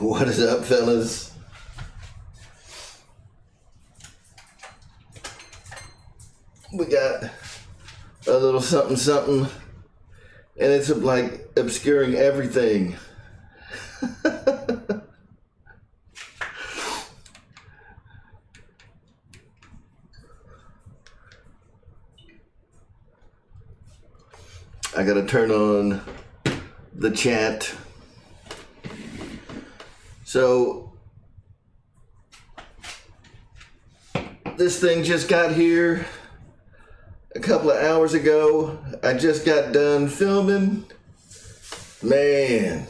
What is up, fellas? We got a little something something, and it's like obscuring everything. I gotta turn on the chat. So this thing just got here a couple of hours ago. I just got done filming. Man,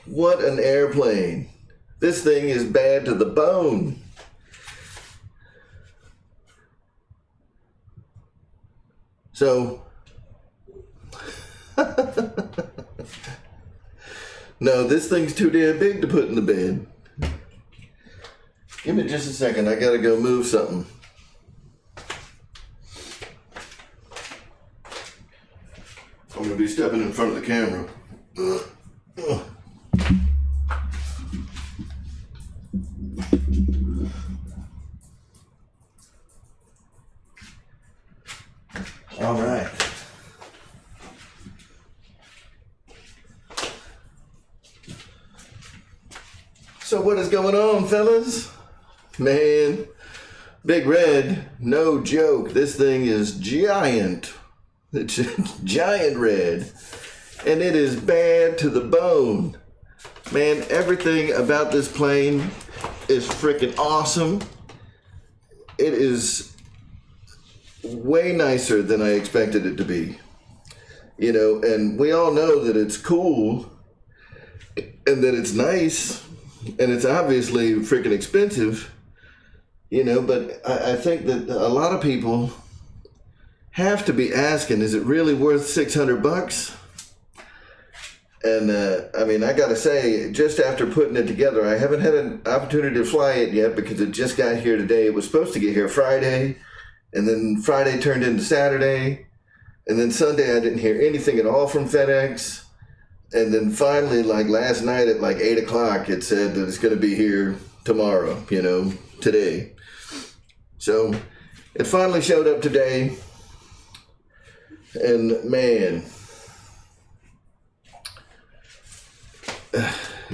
what an airplane. This thing is bad to the bone. So, no, this thing's too damn big to put in the bed. Give me just a second, I gotta go move something. I'm gonna be stepping in front of the camera. All right. So what is going on, fellas? Man, Big Red, no joke. This thing is giant. It's giant red. And it is bad to the bone. Man, everything about this plane is freaking awesome. It is way nicer than I expected it to be. You know, and we all know that it's cool and that it's nice and it's obviously freaking expensive, you know, but I think that a lot of people have to be asking, is it really worth $600? And I mean, I gotta say, just after putting it together, I haven't had an opportunity to fly it yet because it just got here today. It was supposed to get here Friday, and then Friday turned into Saturday, and then Sunday I didn't hear anything at all from FedEx. And then finally, like last night at like 8 o'clock, it said that it's gonna be here tomorrow, you know, today. So it finally showed up today, and man,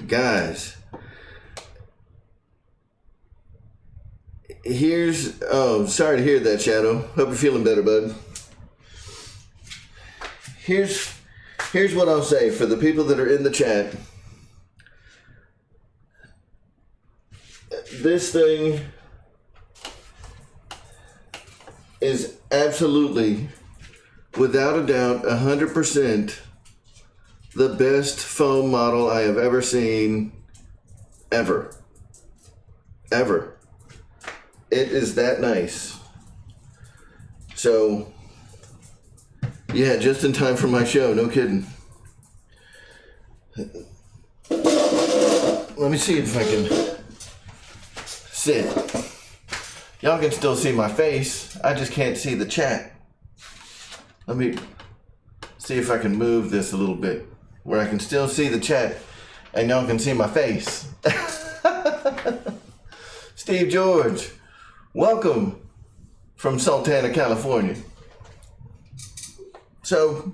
guys, sorry to hear that, Shadow. Hope you're feeling better, bud. Here's what I'll say for the people that are in the chat. This thing is absolutely, without a doubt, 100% the best foam model I have ever seen, ever. Ever. It is that nice. So, yeah, just in time for my show, no kidding. Let me see if I can sit. Y'all can still see my face. I just can't see the chat. Let me see if I can move this a little bit where I can still see the chat and y'all can see my face. Steve George, welcome from Sultana, California. So,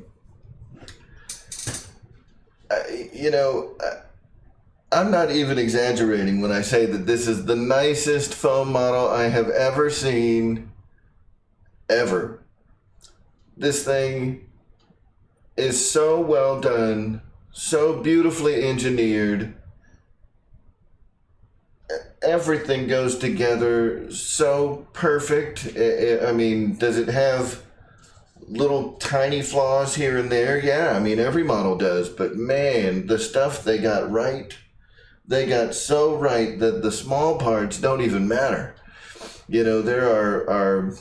you know, I'm not even exaggerating when I say that this is the nicest foam model I have ever seen, ever. This thing is so well done, so beautifully engineered. Everything goes together so perfect. I mean, does it have little tiny flaws here and there? Yeah, I mean, every model does, but man, the stuff they got right, they got so right that the small parts don't even matter. You know, there are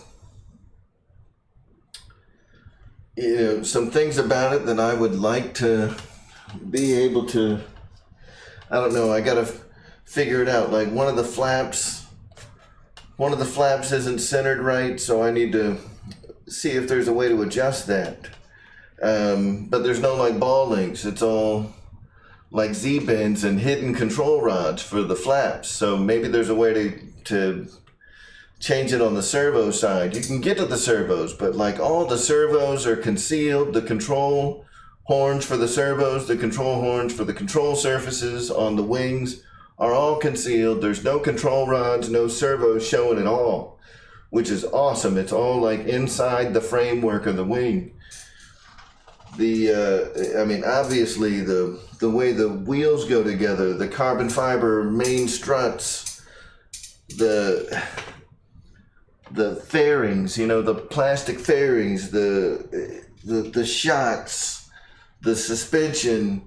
you know, some things about it that I would like to be able to, I don't know, I gotta figure it out. Like one of the flaps isn't centered right, so I need to see if there's a way to adjust that. But there's no like ball links. It's all like Z-bends and hidden control rods for the flaps. So maybe there's a way to change it on the servo side. You can get to the servos, but like all the servos are concealed. The control horns for the servos, the control horns for the control surfaces on the wings are all concealed. There's no control rods, no servos showing at all, which is awesome. It's all like inside the framework of the wing. I mean, obviously the way the wheels go together, the carbon fiber main struts, the fairings, you know, the plastic fairings, the shocks, the suspension,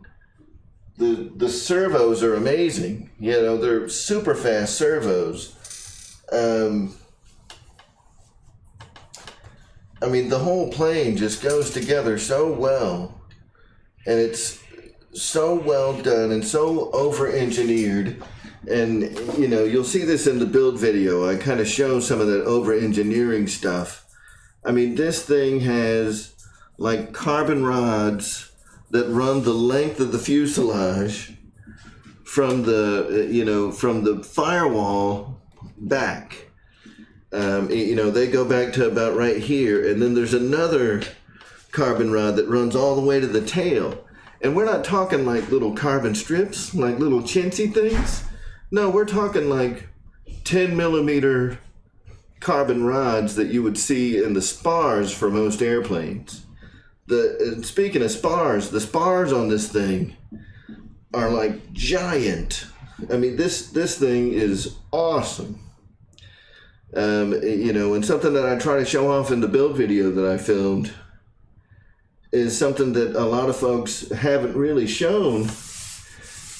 the servos are amazing. You know, they're super fast servos. I mean, the whole plane just goes together so well, and it's so well done and so over-engineered. And, you know, you'll see this in the build video. I kind of show some of that over-engineering stuff. I mean, this thing has, like, carbon rods that run the length of the fuselage from the, you know, from the firewall back. You know, they go back to about right here, and then there's another carbon rod that runs all the way to the tail. And we're not talking like little carbon strips, like little chintzy things. No, we're talking like 10 millimeter carbon rods that you would see in the spars for most airplanes. Speaking of spars, the spars on this thing are like giant. I mean, this thing is awesome. You know, and something that I try to show off in the build video that I filmed is something that a lot of folks haven't really shown.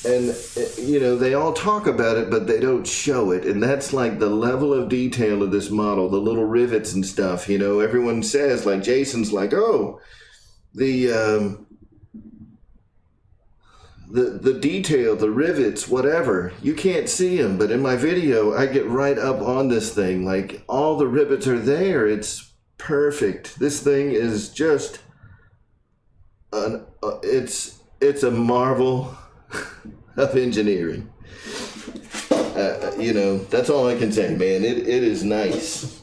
And, you know, they all talk about it, but they don't show it. And that's like the level of detail of this model, the little rivets and stuff. You know, everyone says, like, Jason's like, oh, the detail, the rivets, whatever, you can't see them. But in my video, I get right up on this thing. Like, all the rivets are there. It's perfect. This thing is just, it's a marvel of engineering. You know, that's all I can say, man. It is nice.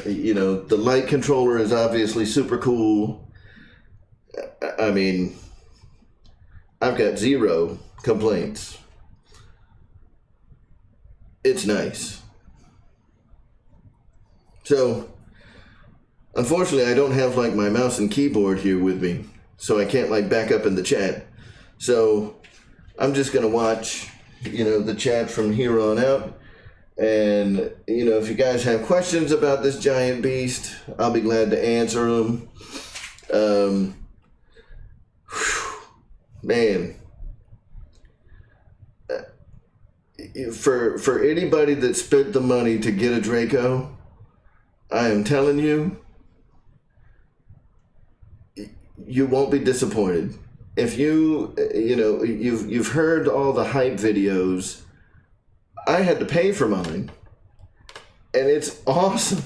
You know, the light controller is obviously super cool. I mean, I've got zero complaints. It's nice. So, unfortunately, I don't have like my mouse and keyboard here with me, so I can't like back up in the chat. So, I'm just gonna watch, you know, the chat from here on out. And, you know, if you guys have questions about this giant beast, I'll be glad to answer them. Man, for anybody that spent the money to get a DRACO, I am telling you, you won't be disappointed. If you know, you've heard all the hype videos. I had to pay for mine, and it's awesome.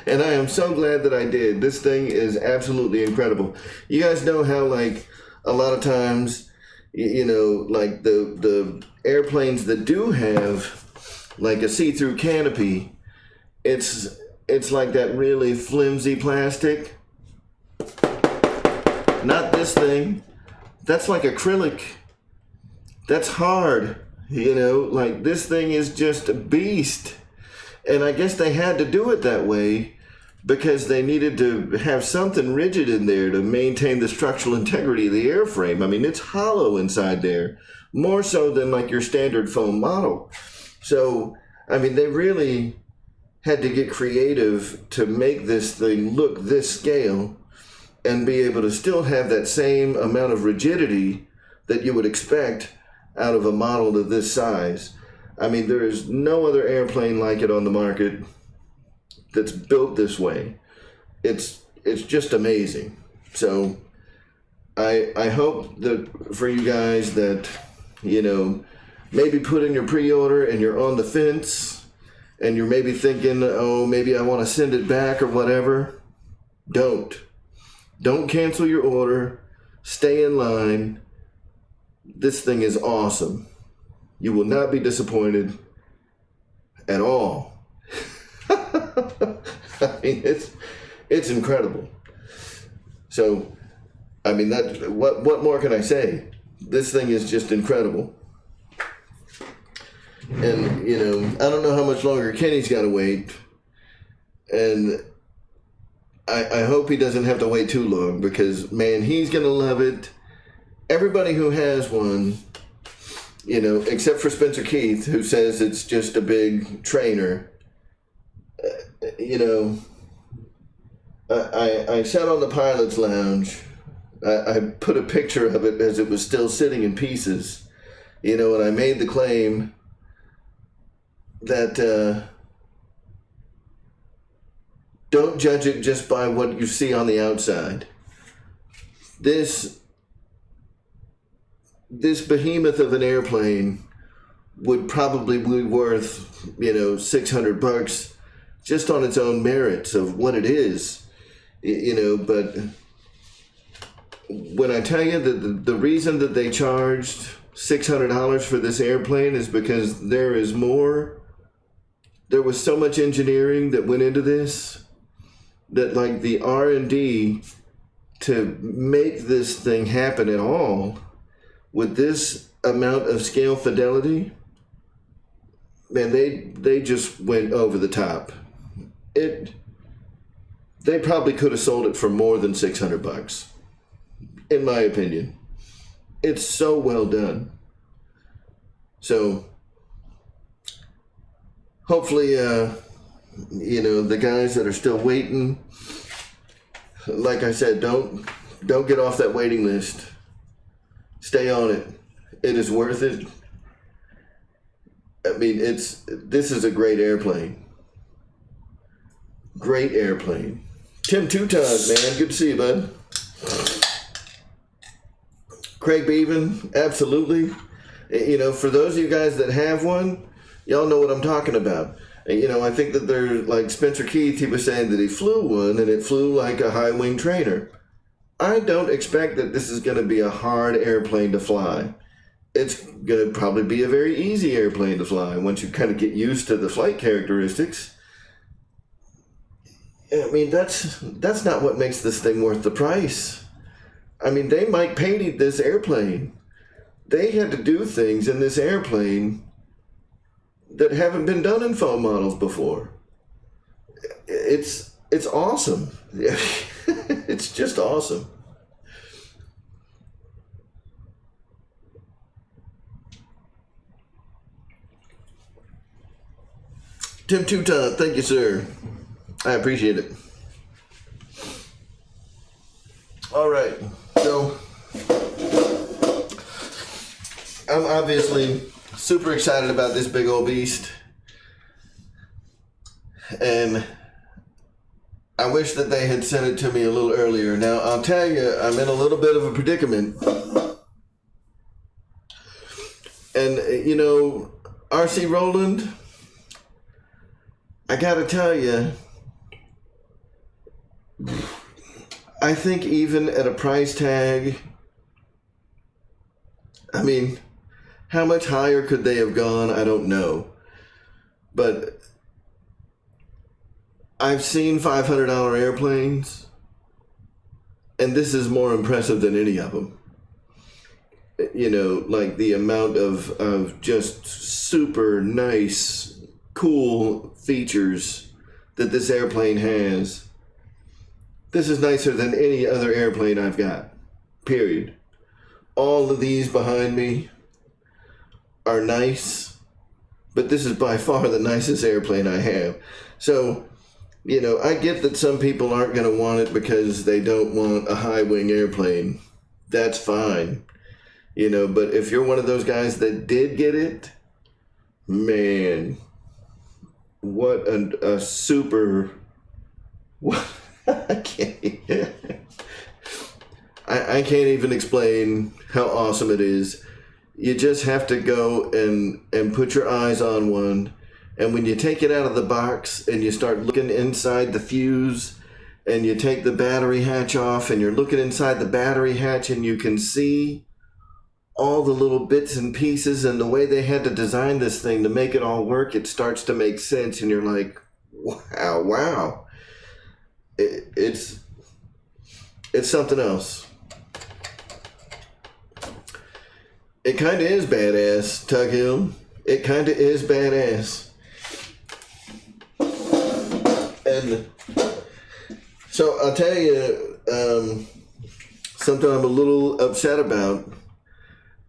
And I am so glad that I did. This thing is absolutely incredible. You guys know how, like, a lot of times, you know, like the airplanes that do have like a see-through canopy, it's like that really flimsy plastic. Not this thing. That's like acrylic. That's hard. You know, like, this thing is just a beast. And I guess they had to do it that way because they needed to have something rigid in there to maintain the structural integrity of the airframe. I mean, it's hollow inside there, more so than like your standard foam model. So, I mean, they really had to get creative to make this thing look this scale and be able to still have that same amount of rigidity that you would expect out of a model of this size. I mean, there is no other airplane like it on the market that's built this way. It's just amazing. So I hope that for you guys that, you know, maybe put in your pre-order and you're on the fence and you're maybe thinking, oh, maybe I want to send it back or whatever. Don't. Don't cancel your order. Stay in line. This thing is awesome. You will not be disappointed at all. I mean, it's incredible. So, I mean, that what more can I say? This thing is just incredible. And, you know, I don't know how much longer Kenny's got to wait. And I hope he doesn't have to wait too long, because, man, he's going to love it. Everybody who has one, you know, except for Spencer Keith, who says it's just a big trainer, you know, I sat on the pilot's lounge. I put a picture of it as it was still sitting in pieces, you know, and I made the claim that don't judge it just by what you see on the outside. This behemoth of an airplane would probably be worth, you know, $600 just on its own merits of what it is, you know. But when I tell you that the reason that they charged $600 for this airplane is because there is more. There was so much engineering that went into this, that like the R&D to make this thing happen at all with this amount of scale fidelity, man, they just went over the top. They probably could have sold it for more than $600, in my opinion. It's so well done. So hopefully, you know, the guys that are still waiting, like I said, don't get off that waiting list. Stay on it. It is worth it. I mean, this is a great airplane. Great airplane. Tim Tutod, man, good to see you, bud. Craig Beaven, absolutely. You know, for those of you guys that have one, y'all know what I'm talking about. You know, I think that they're like Spencer Keith, he was saying that he flew one and it flew like a high wing trainer. I don't expect that this is going to be a hard airplane to fly. It's going to probably be a very easy airplane to fly once you kind of get used to the flight characteristics. I mean, that's not what makes this thing worth the price. I mean, they Mike painted this airplane. They had to do things in this airplane that haven't been done in foam models before. It's awesome. It's just awesome. Tim Tutod, thank you, sir. I appreciate it. All right, so I'm obviously super excited about this big old beast, and I wish that they had sent it to me a little earlier. Now, I'll tell you, I'm in a little bit of a predicament. And, you know, R.C. Rowland, I gotta tell you, I think even at a price tag, I mean, how much higher could they have gone? I don't know. But I've seen $500 airplanes, and this is more impressive than any of them. You know, like the amount of just super nice, cool features that this airplane has. This is nicer than any other airplane I've got, period. All of these behind me are nice, but this is by far the nicest airplane I have. So, you know, I get that some people aren't going to want it because they don't want a high wing airplane. That's fine. You know, but if you're one of those guys that did get it, man, what a super, what, I can't even explain how awesome it is. You just have to go and put your eyes on one, and when you take it out of the box and you start looking inside the fuse and you take the battery hatch off and you're looking inside the battery hatch and you can see all the little bits and pieces and the way they had to design this thing to make it all work, it starts to make sense and you're like, wow. It's something else. It kind of is badass, Tug Hill. It kind of is badass. And so I'll tell you something I'm a little upset about,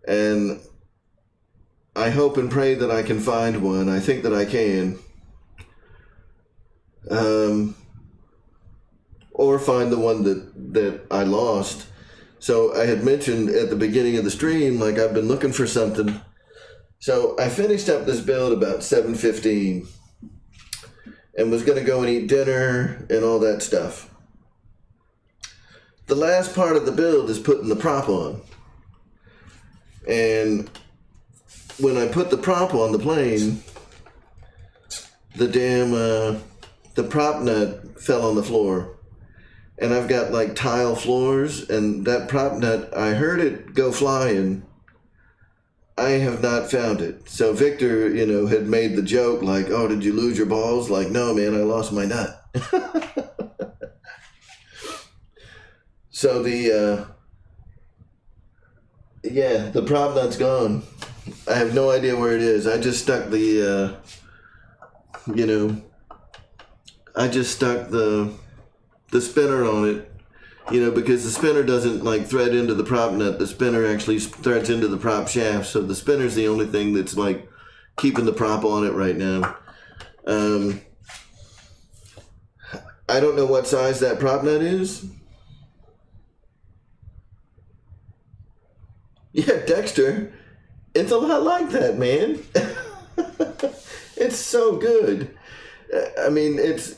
and I hope and pray that I can find one. I think that I can. Or find the one that I lost. So I had mentioned at the beginning of the stream, like I've been looking for something. So I finished up this build about 7:15 and was going to go and eat dinner and all that stuff. The last part of the build is putting the prop on. And when I put the prop on the plane, the prop nut fell on the floor. And I've got like tile floors, and that prop nut, I heard it go flying. I have not found it. So Victor, had made the joke like, oh, did you lose your balls? Like, no, man, I lost my nut. So the prop nut's gone. I have no idea where it is. I just stuck the spinner on it, because the spinner doesn't like thread into the prop nut. The spinner actually threads into the prop shaft. So the spinner's the only thing that's like keeping the prop on it right now. I don't know what size that prop nut is. Yeah, Dexter, it's a lot like that, man. It's so good. I mean, it's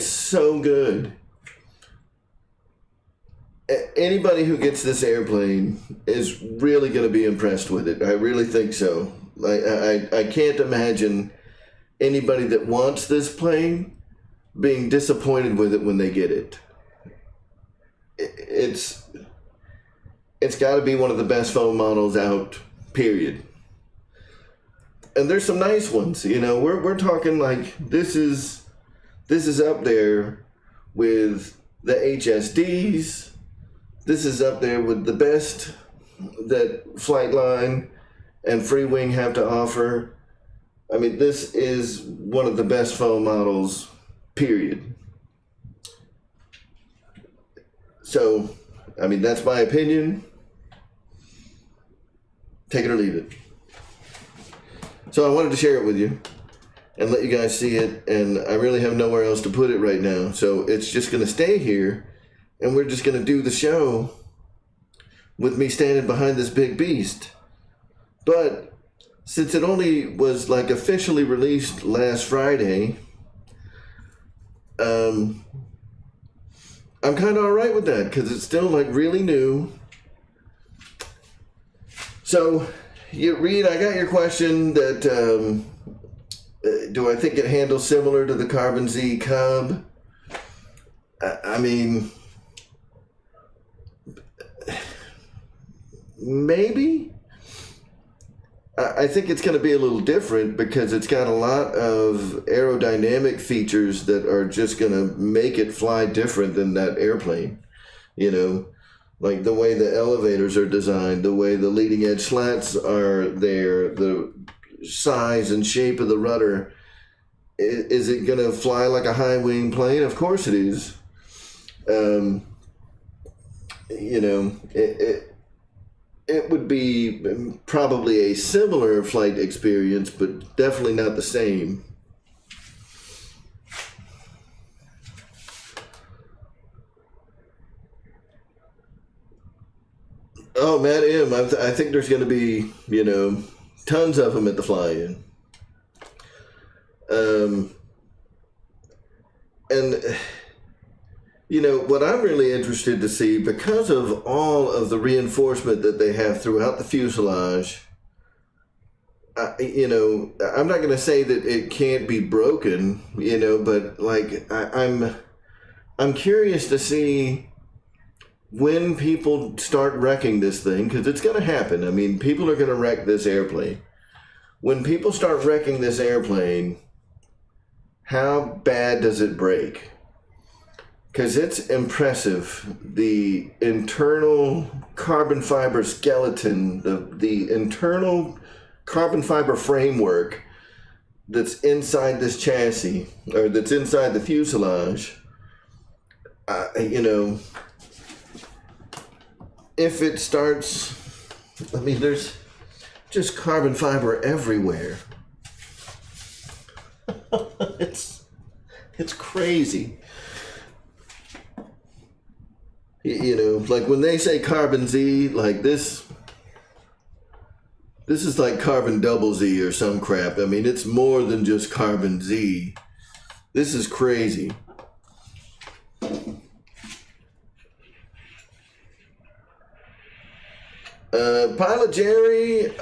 so good. Anybody who gets this airplane is really going to be impressed with it. I really think so. I can't imagine anybody that wants this plane being disappointed with it when they get it. It's got to be one of the best foam models out, period. And there's some nice ones. We're talking like this is up there with the HSDs. This is up there with the best that Flightline and Free Wing have to offer. I mean, this is one of the best foam models, period. So, I mean, that's my opinion. Take it or leave it. So I wanted to share it with you and let you guys see it, and I really have nowhere else to put it right now. So it's just going to stay here, and we're just going to do the show with me standing behind this big beast. But since it only was like officially released last Friday, I'm kind of all right with that because it's still like really new. So, Reed, I got your question that do I think it handles similar to the Carbon Z Cub? I mean, maybe. I think it's going to be a little different because it's got a lot of aerodynamic features that are just going to make it fly different than that airplane. Like the way the elevators are designed, the way the leading edge slats are there, the size and shape of the rudder. Is it going to fly like a high wing plane? Of course it is. It would be probably a similar flight experience, but definitely not the same. Oh, Matt M., I think there's going to be, tons of them at the fly-in. What I'm really interested to see, because of all of the reinforcement that they have throughout the fuselage, I'm not going to say that it can't be broken, but like I'm I'm curious to see when people start wrecking this thing, because it's going to happen. I mean, people are going to wreck this airplane. When people start wrecking this airplane, how bad does it break? Because it's impressive. The internal carbon fiber skeleton, the internal carbon fiber framework that's inside this chassis, or that's inside the fuselage, if it starts, I mean, there's just carbon fiber everywhere. It's crazy. Like when they say carbon Z, like this is like carbon double Z or some crap. I mean, it's more than just carbon Z. This is crazy. Pilot Jerry,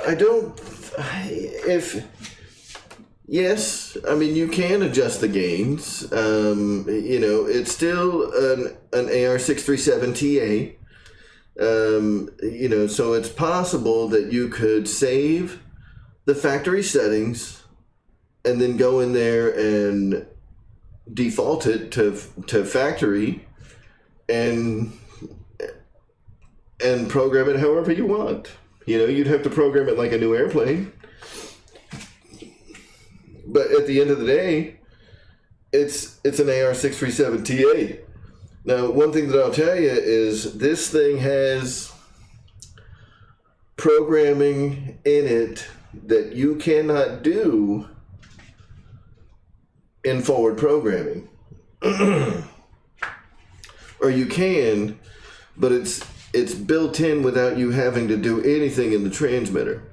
yes, I mean, you can adjust the gains. It's still an AR637TA. So it's possible that you could save the factory settings and then go in there and default it to factory and program it however you want. You'd have to program it like a new airplane. But at the end of the day, it's an AR637TA. Now, one thing that I'll tell you is this thing has programming in it that you cannot do in forward programming. Or you can, but it's built in without you having to do anything in the transmitter.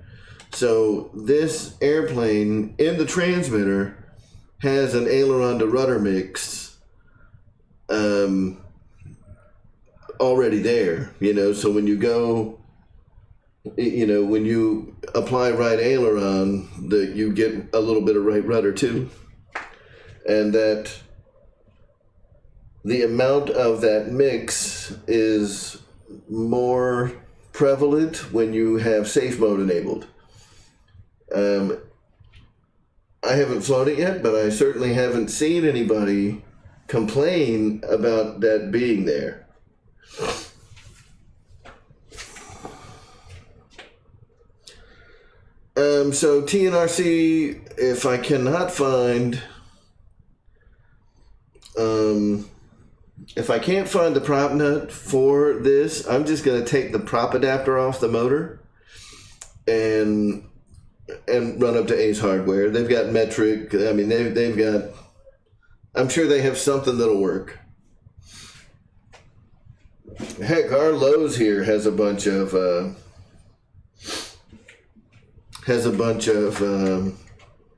So this airplane in the transmitter has an aileron to rudder mix already there, so when you go, when you apply right aileron, that you get a little bit of right rudder too, and that the amount of that mix is more prevalent when you have safe mode enabled. I haven't flown it yet, but I certainly haven't seen anybody complain about that being there. So TNRC, if I cannot find, if I can't find the prop nut for this, I'm just going to take the prop adapter off the motor and run up to Ace Hardware. They've got metric. I mean, they've got, I'm sure they have something that'll work. Heck, our Lowe's here has a bunch of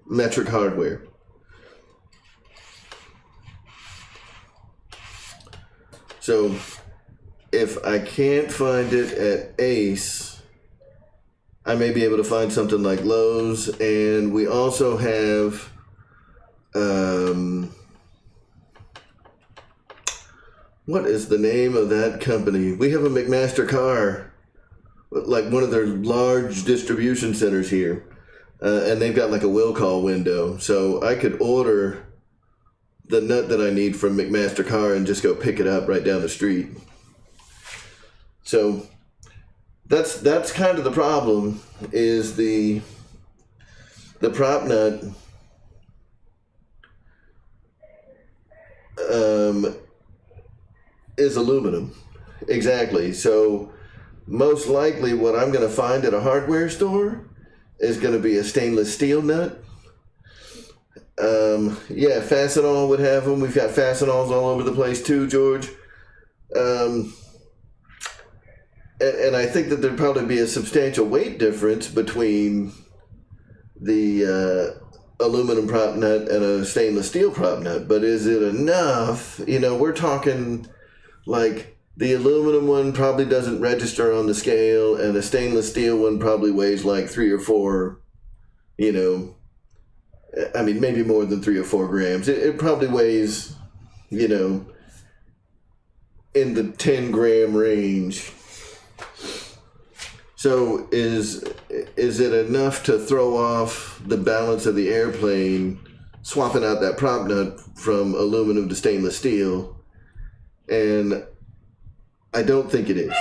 metric hardware. So if I can't find it at Ace, I may be able to find something like Lowe's. And we also have what is the name of that company? We have a McMaster car, like one of their large distribution centers here, and they've got like a will call window, so I could order the nut that I need from McMaster car and just go pick it up right down the street. So that's kind of the problem, is the prop nut is aluminum. Exactly. So most likely what I'm going to find at a hardware store is going to be a stainless steel nut. Yeah, Fastenal would have them. We've got Fastenals all over the place too, George. And I think that there'd probably be a substantial weight difference between the aluminum prop nut and a stainless steel prop nut. But is it enough? We're talking like the aluminum one probably doesn't register on the scale, and the stainless steel one probably weighs like 3 or 4, I mean, maybe more than 3 or 4 grams. It probably weighs, in the 10-gram range. So is it enough to throw off the balance of the airplane, swapping out that prop nut from aluminum to stainless steel? And I don't think it is.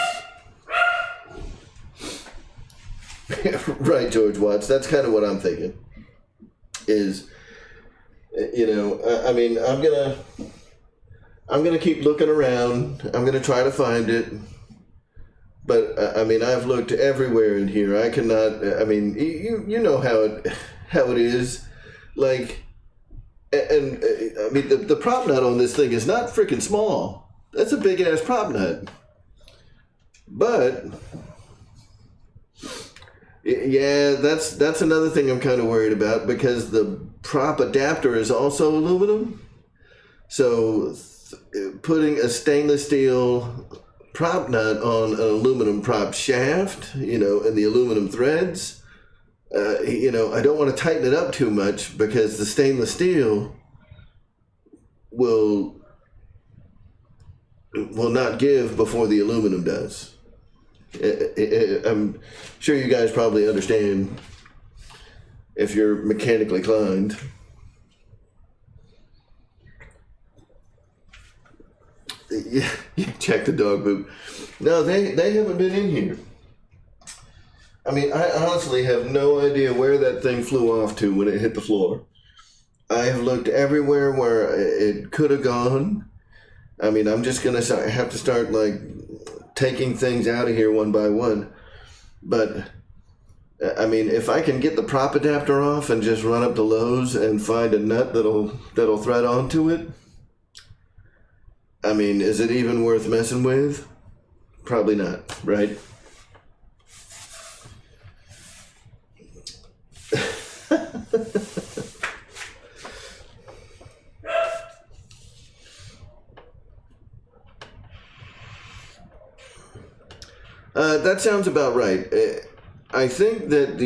Right, George Watts. That's kind of what I'm thinking. Is, you know, I mean, I'm gonna keep looking around. I'm gonna try to find it. But I mean, I've looked everywhere in here. I cannot. I mean, you know how it is. Like, and I mean, the prop nut on this thing is not freaking small. That's a big ass prop nut. But yeah, that's another thing I'm kind of worried about, because the prop adapter is also aluminum. So putting a stainless steel prop nut on an aluminum prop shaft, you know, and the aluminum threads, you know, I don't want to tighten it up too much, because the stainless steel will not give before the aluminum does. I'm sure you guys probably understand if you're mechanically inclined. Yeah, check the dog poop. No, they haven't been in here. I mean, I honestly have no idea where that thing flew off to when it hit the floor. I have looked everywhere where it could have gone. I mean, I'm just gonna have to start like taking things out of here one by one. But I mean, if I can get the prop adapter off and just run up to Lowe's and find a nut that'll thread onto it, I mean, is it even worth messing with? Probably not, right? That sounds about right. I think that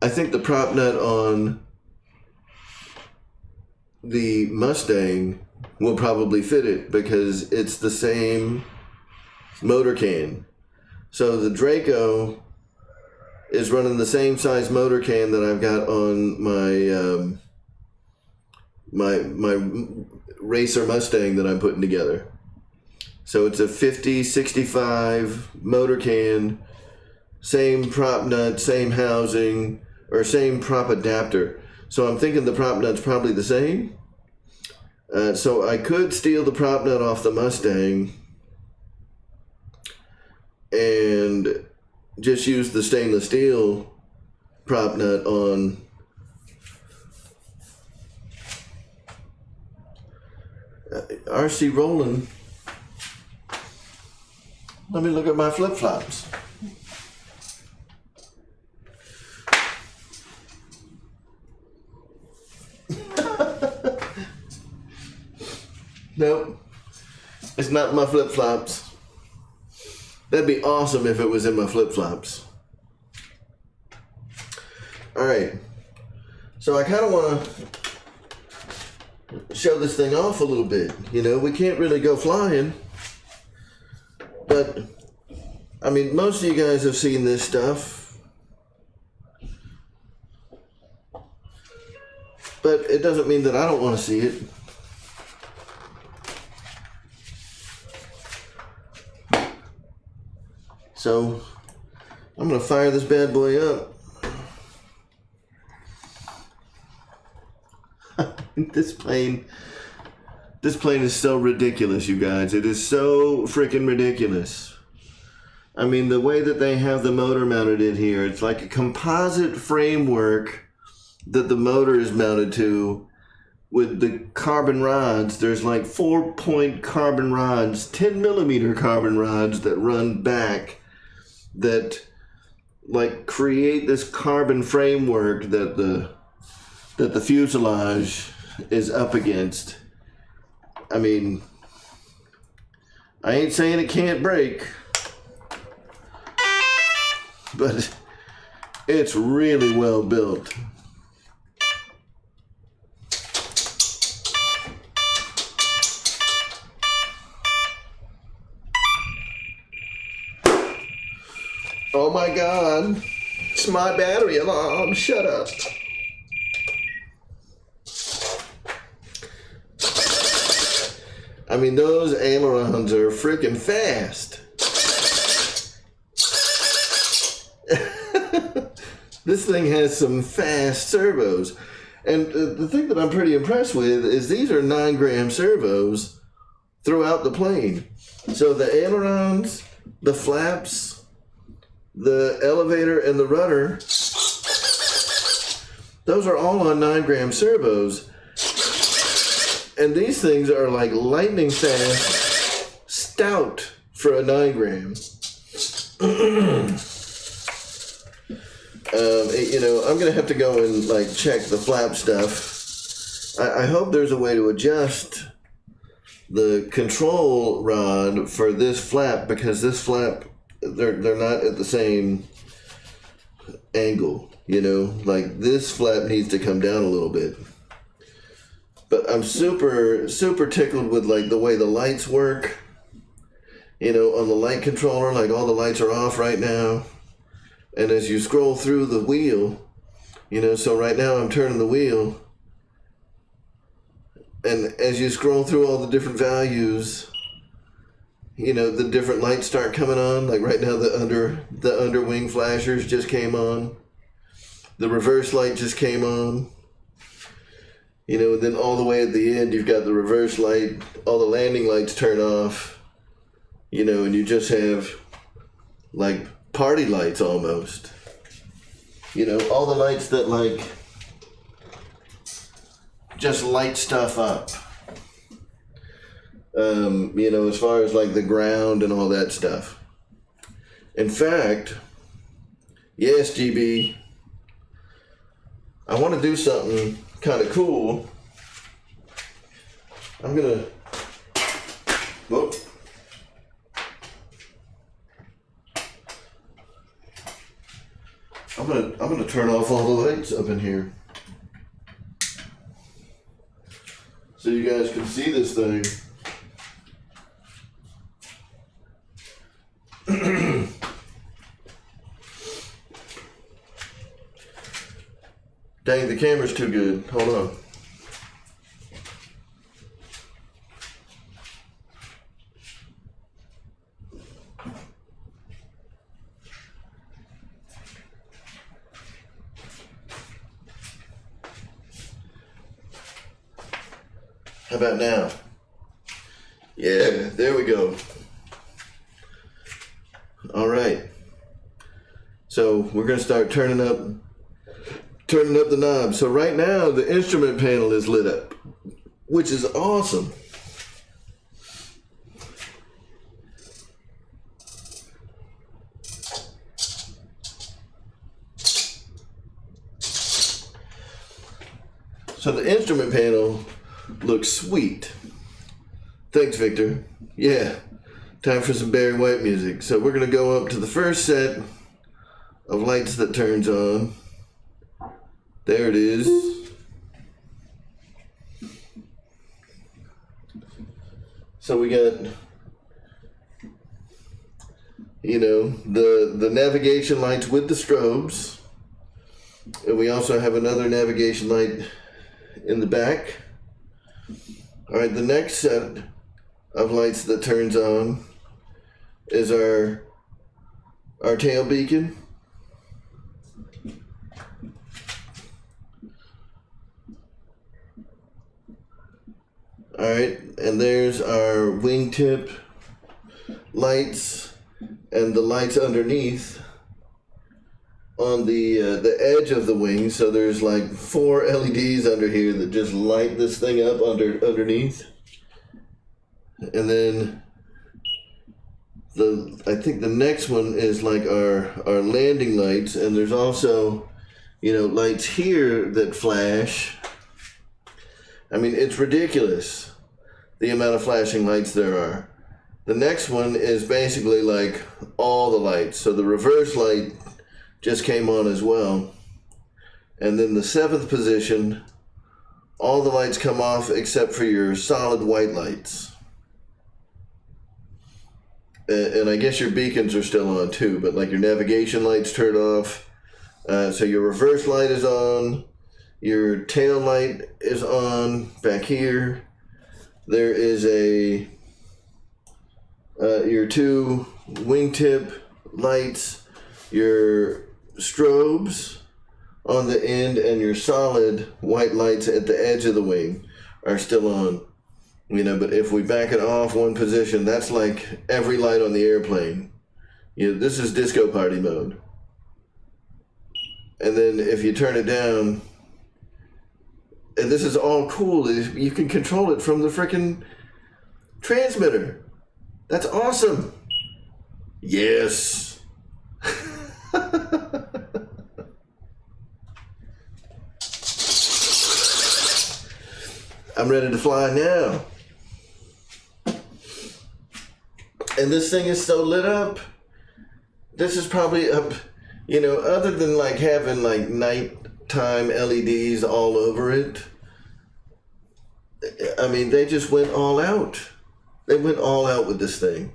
I think the prop nut on the Mustang will probably fit it, because it's the same motor can. So the DRACO is running the same size motor can that I've got on my racer Mustang that I'm putting together. So it's a 50-65 motor can, same prop nut, same housing, or same prop adapter. So I'm thinking the prop nut's probably the same. So I could steal the prop nut off the Mustang and just use the stainless steel prop nut on RC Rolling. Let me look at my flip-flops. Nope, it's not my flip-flops. That'd be awesome if it was in my flip-flops. All right, so I kind of want to show this thing off a little bit. You know, we can't really go flying, but I mean, most of you guys have seen this stuff, but it doesn't mean that I don't want to see it. So I'm gonna fire this bad boy up. This plane is so ridiculous, you guys. It is so freaking ridiculous. I mean, the way that they have the motor mounted in here, it's like a composite framework that the motor is mounted to with the carbon rods. There's like 4-point carbon rods, 10mm carbon rods that run back, that like create this carbon framework that the fuselage is up against. I mean, I ain't saying it can't break, but it's really well built. Oh my God. It's my battery alarm. Shut up. I mean, those ailerons are freaking fast. This thing has some fast servos. And the thing that I'm pretty impressed with is these are 9-gram servos throughout the plane. So the ailerons, the flaps, the elevator, and the rudder, those are all on 9-gram servos. And these things are like lightning fast, stout for a 9-gram. You know, I'm gonna have to go and like check the flap stuff. I hope there's a way to adjust the control rod for this flap, because this flap, they're not at the same angle. You know, like this flap needs to come down a little bit. But I'm super tickled with like the way the lights work. You know, on the light controller, like all the lights are off right now. And as you scroll through the wheel, you know, so right now I'm turning the wheel. And as you scroll through all the different values, you know, the different lights start coming on. Like right now the under wing flashers just came on. The reverse light just came on. You know, and then all the way at the end, you've got the reverse light, all the landing lights turn off, you know, and you just have like party lights almost. You know, all the lights that like just light stuff up. You know, as far as like the ground and all that stuff. In fact, yes, GB, I want to do something kind of cool. I'm gonna, whoop. I'm gonna turn off all the lights up in here, so you guys can see this thing. Dang, the camera's too good. Hold on. How about now? Yeah, there we go. All right. So we're gonna start turning up the knob. So right now the instrument panel is lit up, which is awesome. So the instrument panel looks sweet. Thanks, Victor. Yeah, time for some Barry White music. So we're gonna go up to the first set of lights that turns on. There it is. So we got, you know, the navigation lights with the strobes. And we also have another navigation light in the back. All right, the next set of lights that turns on is our tail beacon. All right, and there's our wingtip lights and the lights underneath on the edge of the wing. So there's like 4 LEDs under here that just light this thing up underneath. And then I think the next one is like our landing lights, and there's also, you know, lights here that flash. I mean, it's ridiculous the amount of flashing lights there are. The next one is basically like all the lights. So the reverse light just came on as well. And then the 7th position, all the lights come off except for your solid white lights. and I guess your beacons are still on too, but like your navigation lights turn off. So your reverse light is on, your tail light is on back here. There is your two wingtip lights, your strobes on the end, and your solid white lights at the edge of the wing are still on. You know, but if we back it off one position, that's like every light on the airplane. You know, this is disco party mode. And then if you turn it down, and this is all cool, you can control it from the frickin' transmitter. That's awesome. Yes. I'm ready to fly now. And this thing is so lit up. This is probably up, you know, other than like having like nighttime LEDs all over it. I mean, they just went all out. They went all out with this thing.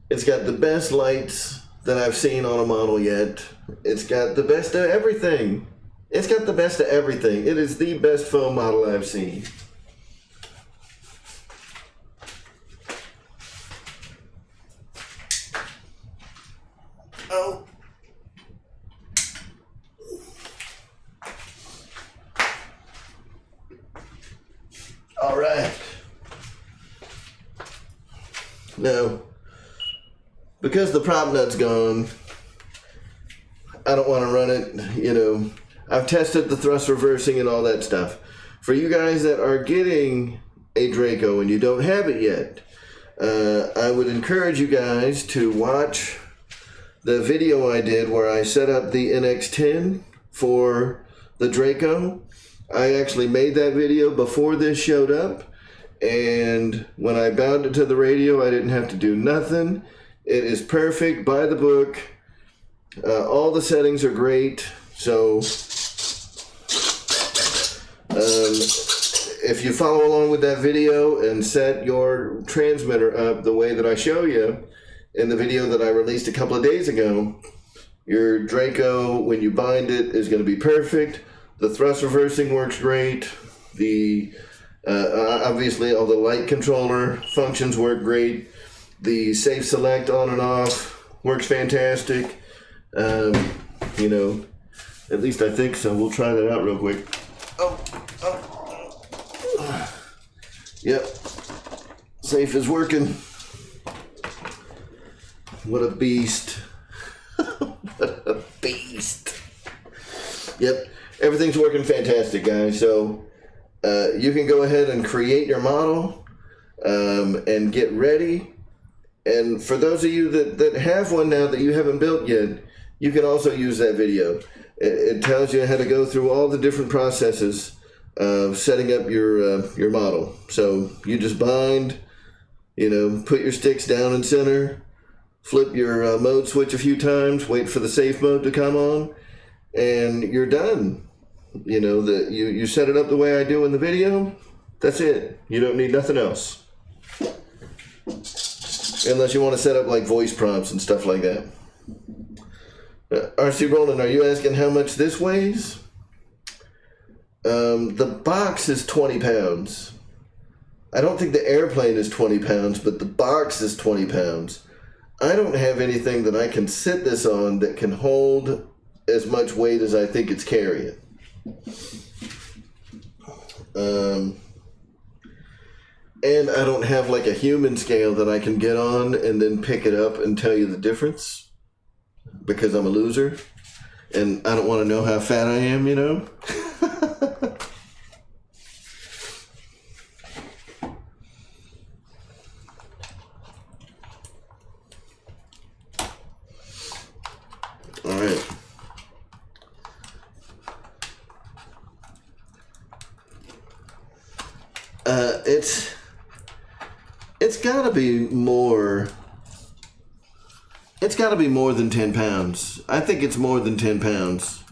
It's got the best lights that I've seen on a model yet. It's got the best of everything. It's got the best of everything. It is the best foam model I've seen. Oh. All right. Now, because the prop nut's gone, I don't want to run it, you know. I've tested the thrust reversing and all that stuff. For you guys that are getting a DRACO and you don't have it yet, I would encourage you guys to watch the video I did where I set up the NX10 for the DRACO. I actually made that video before this showed up, and when I bound it to the radio, I didn't have to do nothing. It is perfect, by the book. All the settings are great. So if you follow along with that video and set your transmitter up the way that I show you in the video that I released a couple of days ago, your DRACO, when you bind it, is going to be perfect. The thrust reversing works great. The obviously all the light controller functions work great. The safe select on and off works fantastic. You know, at least I think so. We'll try that out real quick. Yep. Safe is working. What a beast. What a beast. Yep. Everything's working fantastic, guys. So you can go ahead and create your model and get ready. And for those of you that have one now that you haven't built yet, you can also use that video. It tells you how to go through all the different processes of setting up your model. So you just bind, you know, put your sticks down and center, flip your mode switch a few times, wait for the safe mode to come on, and you're done. You know, you set it up the way I do in the video. That's it. You don't need nothing else. Unless you want to set up like voice prompts and stuff like that. RC Roland, are you asking how much this weighs? The box is 20 pounds. I don't think the airplane is 20 pounds, but the box is 20 pounds. I don't have anything that I can sit this on that can hold as much weight as I think it's carrying. And I don't have like a human scale that I can get on and then pick it up and tell you the difference, because I'm a loser and I don't want to know how fat I am, you know. All right. It's gotta be more. It's gotta be more than 10 pounds. I think it's more than 10 pounds.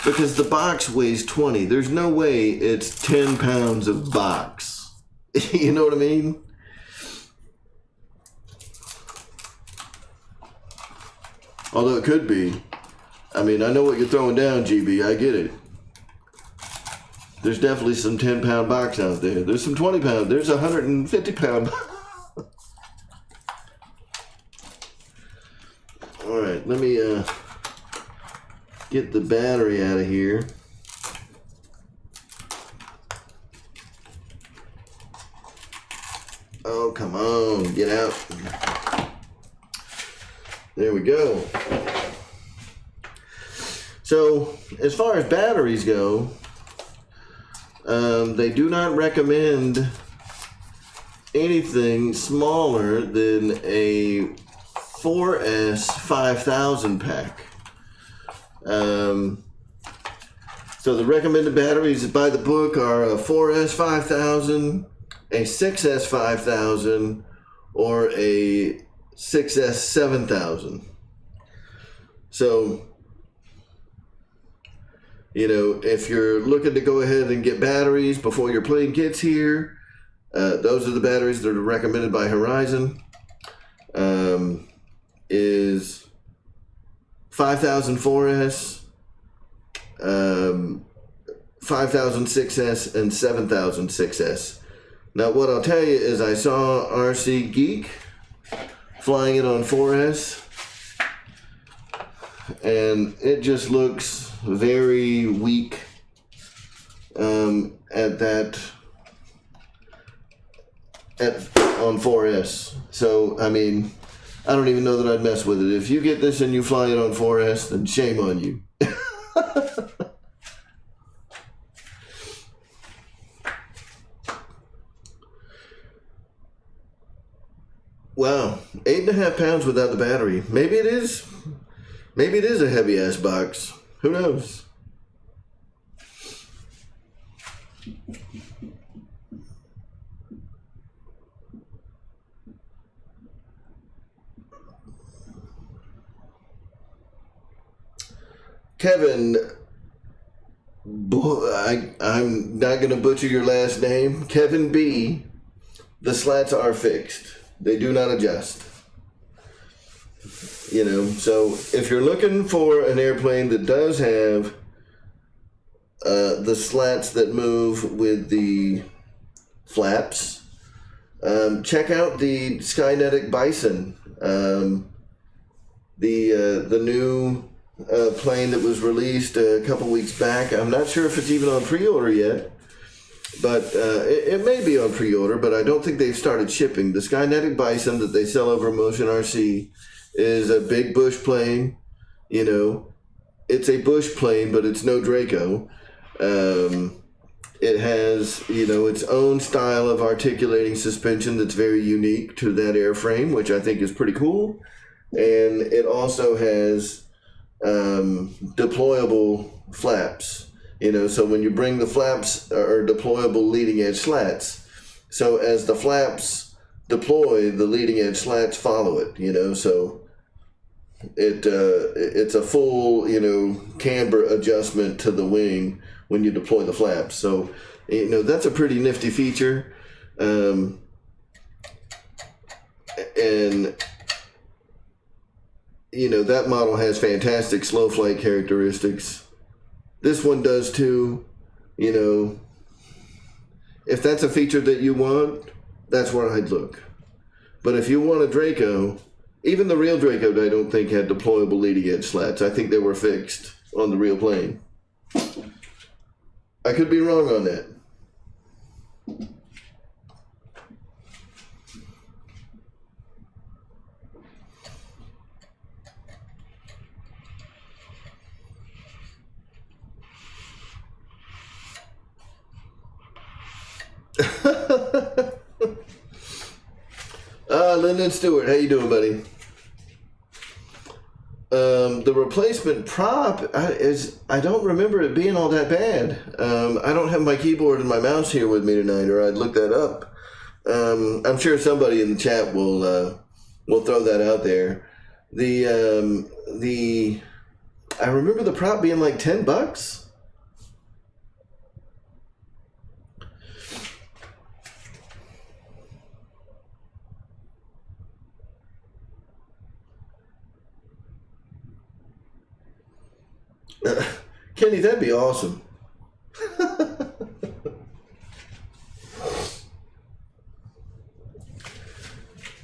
Because the box weighs 20. There's no way it's 10 pounds of box. You know what I mean? Although it could be. I mean, I know what you're throwing down, GB. I get it. There's definitely some 10-pound box out there. There's some 20-pound. There's a 150-pound. All right, let me get the battery out of here. Oh, come on, get out. There we go. So, as far as batteries go, they do not recommend anything smaller than a 4S 5000 pack. So the recommended batteries by the book are a 4S 5000, a 6S 5000, or a 6S 7000. So, you know, if you're looking to go ahead and get batteries before your plane gets here, those are the batteries that are recommended by Horizon. Is 5000 4S, 5000 6S, and 7000 6S. Now, what I'll tell you is I saw RC Geek flying it on 4S, and it just looks very weak on 4S. So, I mean, I don't even know that I'd mess with it. If you get this and you fly it on 4S, then shame on you. Wow, 8.5 pounds without the battery. Maybe it is a heavy ass box. Who knows? Kevin, I'm not going to butcher your last name. Kevin B. The slats are fixed. They do not adjust. You know, so if you're looking for an airplane that does have the slats that move with the flaps, check out the Skynetic Bison. The new plane that was released a couple weeks back. I'm not sure if it's even on pre-order yet, but it may be on pre-order, but I don't think they've started shipping. The Skynetic Bison that they sell over Motion RC is a big bush plane. You know, it's a bush plane, but it's no DRACO. It has, you know, its own style of articulating suspension that's very unique to that airframe, which I think is pretty cool. And it also has deployable flaps. You know, so when you bring the flaps are deployable leading edge slats. So as the flaps deploy, the leading edge slats follow it, you know, so it's a full, you know, camber adjustment to the wing when you deploy the flaps. So, you know, that's a pretty nifty feature. And you know, that model has fantastic slow flight characteristics. This one does too. You know, if that's a feature that you want, that's where I'd look. But if you want a DRACO, even the real DRACO I don't think had deployable leading edge slats. I think they were fixed on the real plane. I could be wrong on that. Linden Stewart, how you doing, buddy? The replacement prop I don't remember it being all that bad. I don't have my keyboard and my mouse here with me tonight, or I'd look that up. I'm sure somebody in the chat will throw that out there. I remember the prop being like $10. Kenny, that'd be awesome.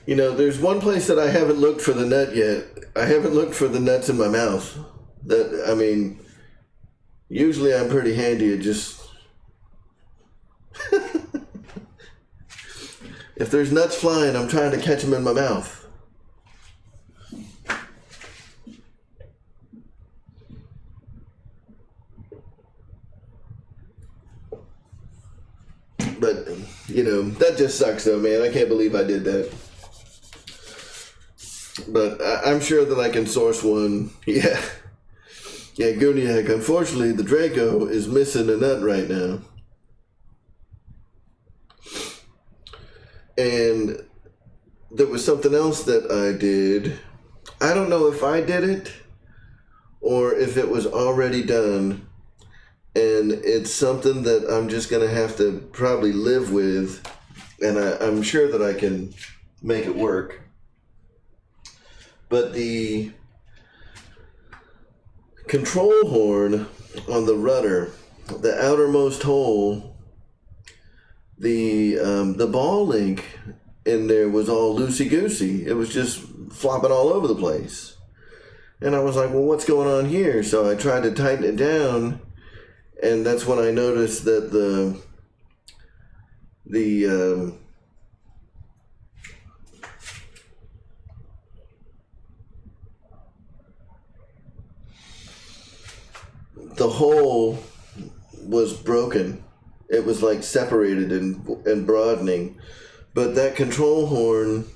You know, there's one place that I haven't looked for the nut yet. I haven't looked for the nuts in my mouth. That, I mean, usually I'm pretty handy at just... If there's nuts flying, I'm trying to catch them in my mouth. But, you know, that just sucks though, man. I can't believe I did that. But I'm sure that I can source one. Yeah. Yeah, Gooniac. Unfortunately, the DRACO is missing a nut right now. And there was something else that I did. I don't know if I did it or if it was already done. And it's something that I'm just going to have to probably live with. And I'm sure that I can make it work. But the control horn on the rudder, the outermost hole, the ball link in there was all loosey-goosey. It was just flopping all over the place. And I was like, well, what's going on here? So I tried to tighten it down, and that's when I noticed that the hole was broken. It was like separated and broadening. But that control horn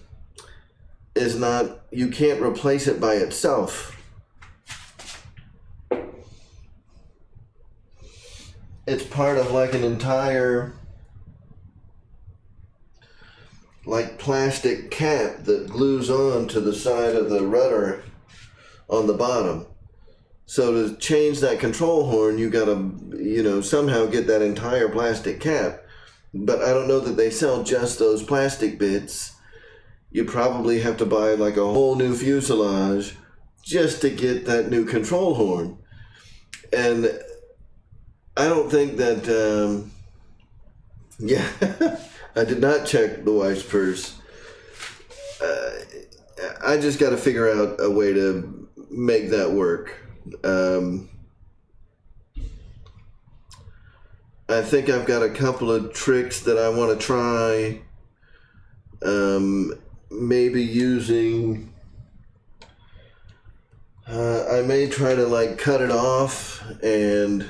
is not, you can't replace it by itself. It's part of like an entire like plastic cap that glues on to the side of the rudder on the bottom. So to change that control horn, you gotta, you know, somehow get that entire plastic cap. But I don't know that they sell just those plastic bits. You probably have to buy like a whole new fuselage just to get that new control horn. And I don't think that, yeah, I did not check the wife's purse. I just got to figure out a way to make that work. I think I've got a couple of tricks that I want to try. Maybe using, I may try to like cut it off and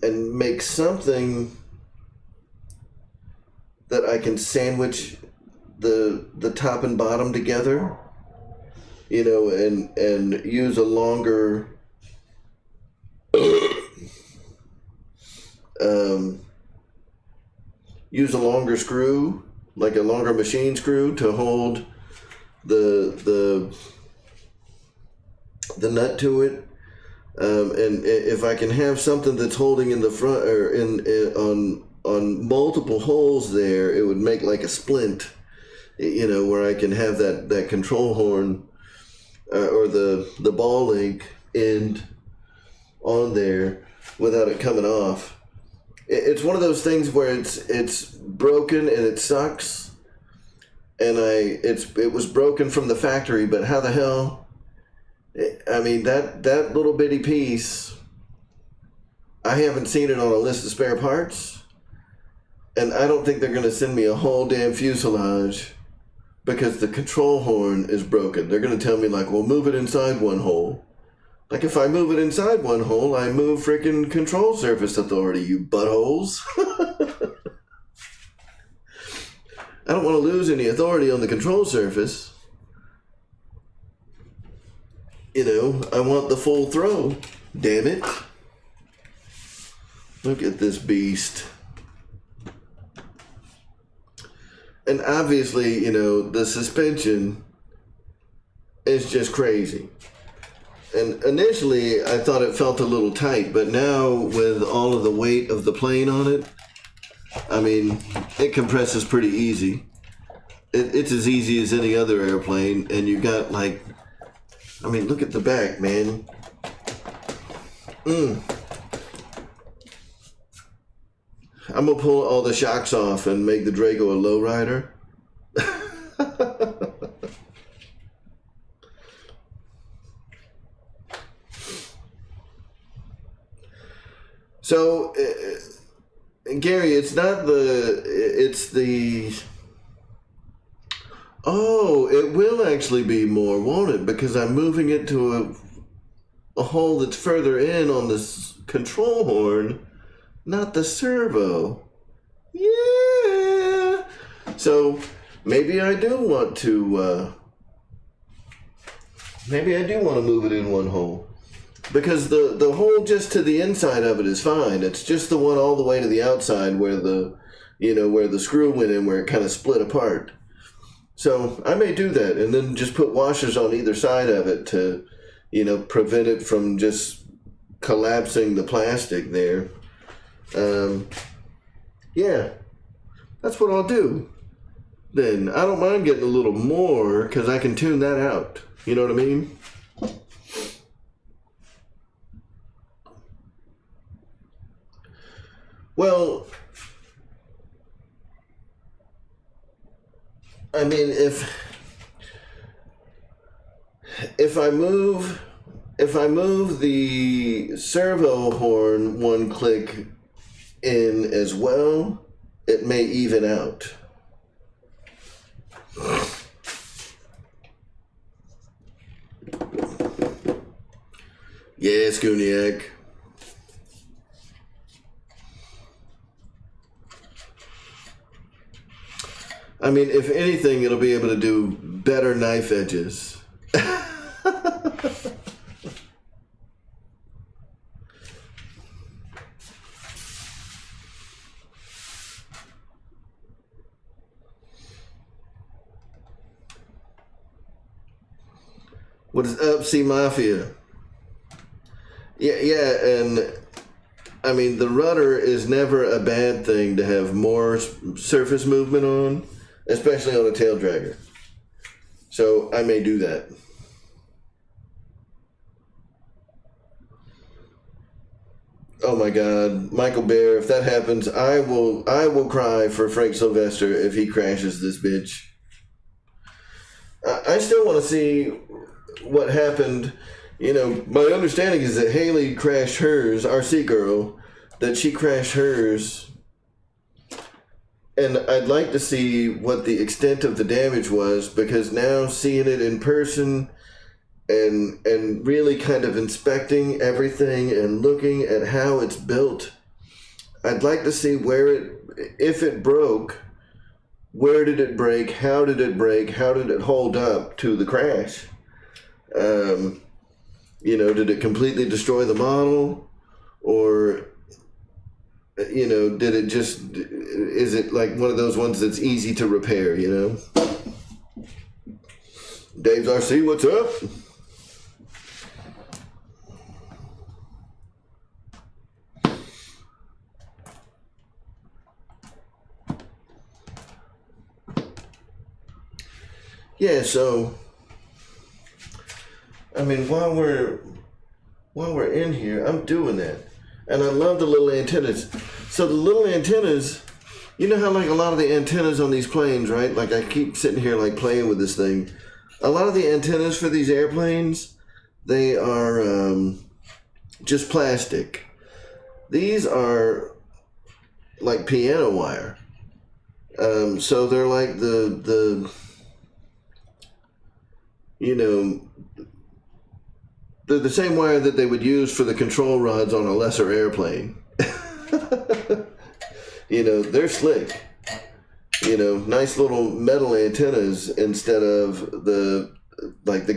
make something that I can sandwich the top and bottom together, you know, and use a longer use a longer screw, like a longer machine screw, to hold the nut to it. And if I can have something that's holding in the front or on multiple holes there, it would make like a splint, you know, where I can have that control horn or the ball link end on there without it coming off. It's one of those things where it's broken and it sucks, and it was broken from the factory, but how the hell? I mean, that little bitty piece, I haven't seen it on a list of spare parts, and I don't think they're going to send me a whole damn fuselage because the control horn is broken. They're going to tell me like, well, move it inside one hole. Like, if I move it inside one hole, I move freaking control surface authority, you buttholes. I don't want to lose any authority on the control surface. You know, I want the full throw. Damn it. Look at this beast. And obviously, you know, the suspension is just crazy. And initially, I thought it felt a little tight, but now with all of the weight of the plane on it, I mean, it compresses pretty easy. It's as easy as any other airplane, and you got like, I mean, look at the back, man. I'm gonna pull all the shocks off and make the DRACO a lowrider. So, Gary, it's not it's the, oh, it will actually be more, won't it? Because I'm moving it to a hole that's further in on this control horn, not the servo. Yeah. So maybe I do want to, move it in one hole. Because the hole just to the inside of it is fine. It's just the one all the way to the outside where where the screw went in, where it kind of split apart. So I may do that and then just put washers on either side of it to, prevent it from just collapsing the plastic there. Yeah, that's what I'll do. Then I don't mind getting a little more because I can tune that out. You know what I mean? Well, I mean, if I move the servo horn one click in as well, it may even out. Yeah, Scooniac. I mean, if anything, it'll be able to do better knife edges. What is up, C Mafia? Yeah, and I mean, the rudder is never a bad thing to have more surface movement on, especially on a tail dragger. So I may do that. Oh my God, Michael Bear! If that happens, I will cry for Frank Sylvester if he crashes this bitch. I still want to see what happened. My understanding is that Haley crashed hers, RC girl, that she crashed hers. And I'd like to see what the extent of the damage was, because now seeing it in person and really kind of inspecting everything and looking at how it's built, I'd like to see if it broke, where did it break, how did it break, how did it hold up to the crash? Did it completely destroy the model, or did it just, is it like one of those ones that's easy to repair, Dave's RC, what's up? Yeah, so I mean, while we're in here, I'm doing that. And I love the little antennas. So the little antennas, you know how like a lot of the antennas on these planes, right? Like I keep sitting here like playing with this thing. A lot of the antennas for these airplanes, they are just plastic. These are like piano wire. So they're like they're the same wire that they would use for the control rods on a lesser airplane. They're slick. Nice little metal antennas instead of the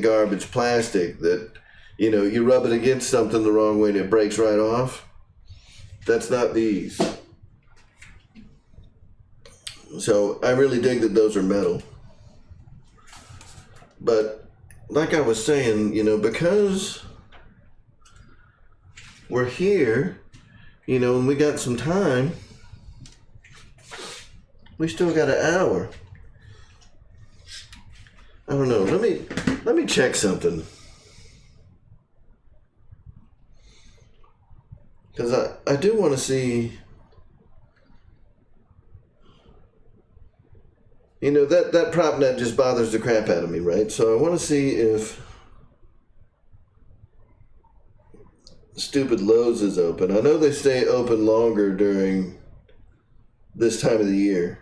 garbage plastic that, you rub it against something the wrong way and it breaks right off. That's not these. So I really dig that those are metal. But like I was saying, because we're here, and we got some time, we still got an hour. I don't know. Let me check something. Because I do want to see, you know, that prop net just bothers the crap out of me, right? So I want to see if stupid Lowe's is open. I know they stay open longer during this time of the year.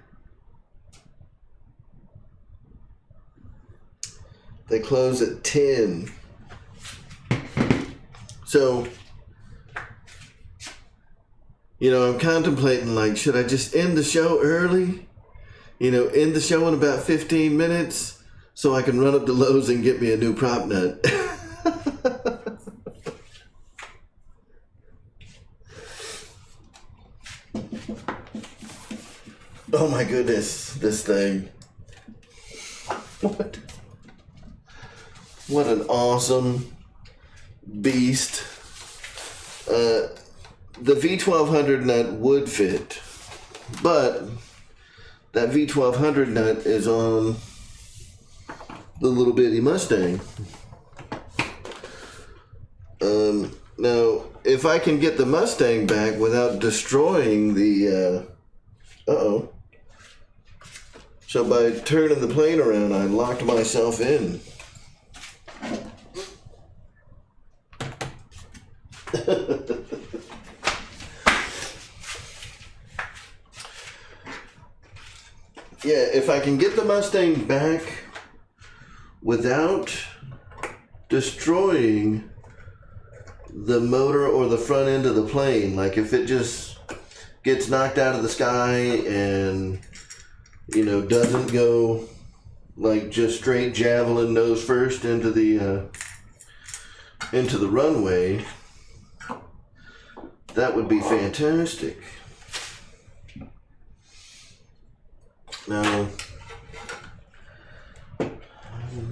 They close at 10. So, you know, I'm contemplating, like, should I just end the show early? You know, end the show in about 15 minutes so I can run up to Lowe's and get me a new prop nut. Oh my goodness, this thing. What an awesome beast. The V1200 nut would fit, but that V1200 nut is on the little bitty Mustang. Now, if I can get the Mustang back without destroying the, So by turning the plane around, I locked myself in. Yeah, if I can get the Mustang back without destroying the motor or the front end of the plane, like if it just gets knocked out of the sky and, you know, doesn't go like just straight javelin nose first into the runway, that would be fantastic. Now, I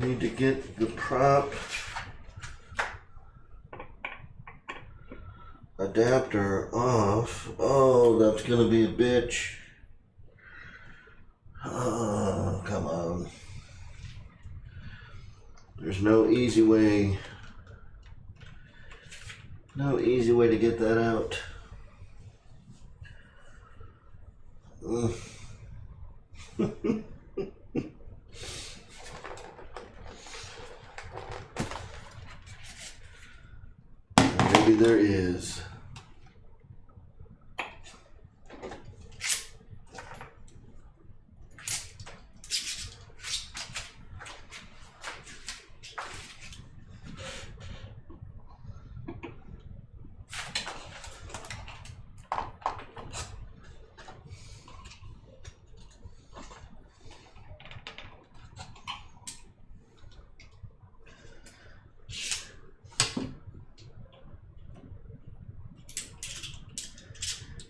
need to get the prop adapter off. Oh, that's gonna be a bitch. Oh, come on. There's no easy way. No easy way to get that out. Maybe there is.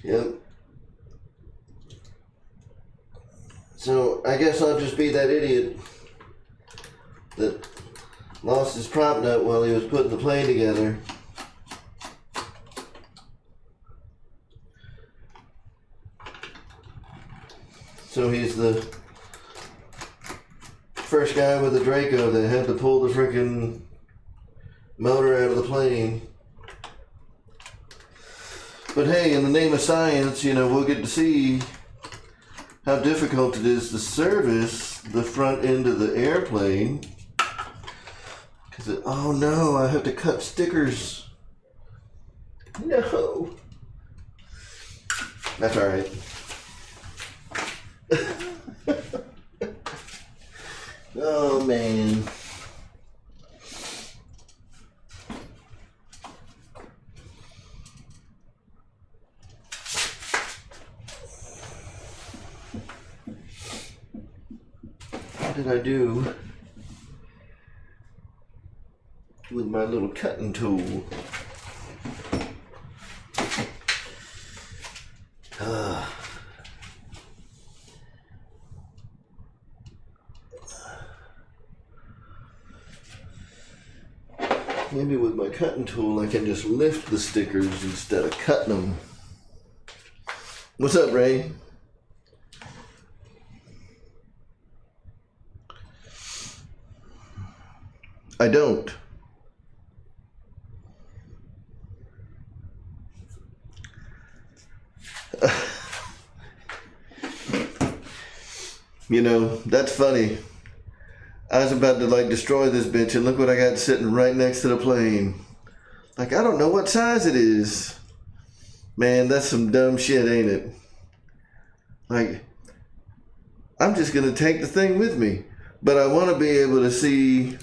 Yep. So I guess I'll just be that idiot that lost his prop nut while he was putting the plane together. So he's the first guy with a DRACO that had to pull the frickin' motor out of the plane. But hey, in the name of science, you know, we'll get to see how difficult it is to service the front end of the airplane. Oh no, I have to cut stickers. No. That's all right. Oh man. What did I do with my little cutting tool? Maybe with my cutting tool I can just lift the stickers instead of cutting them. What's up, Ray? I don't. You know, that's funny. I was about to like destroy this bitch and look what I got sitting right next to the plane. Like, I don't know what size it is. Man, that's some dumb shit, ain't it? Like, I'm just gonna take the thing with me. But I want to be able to see,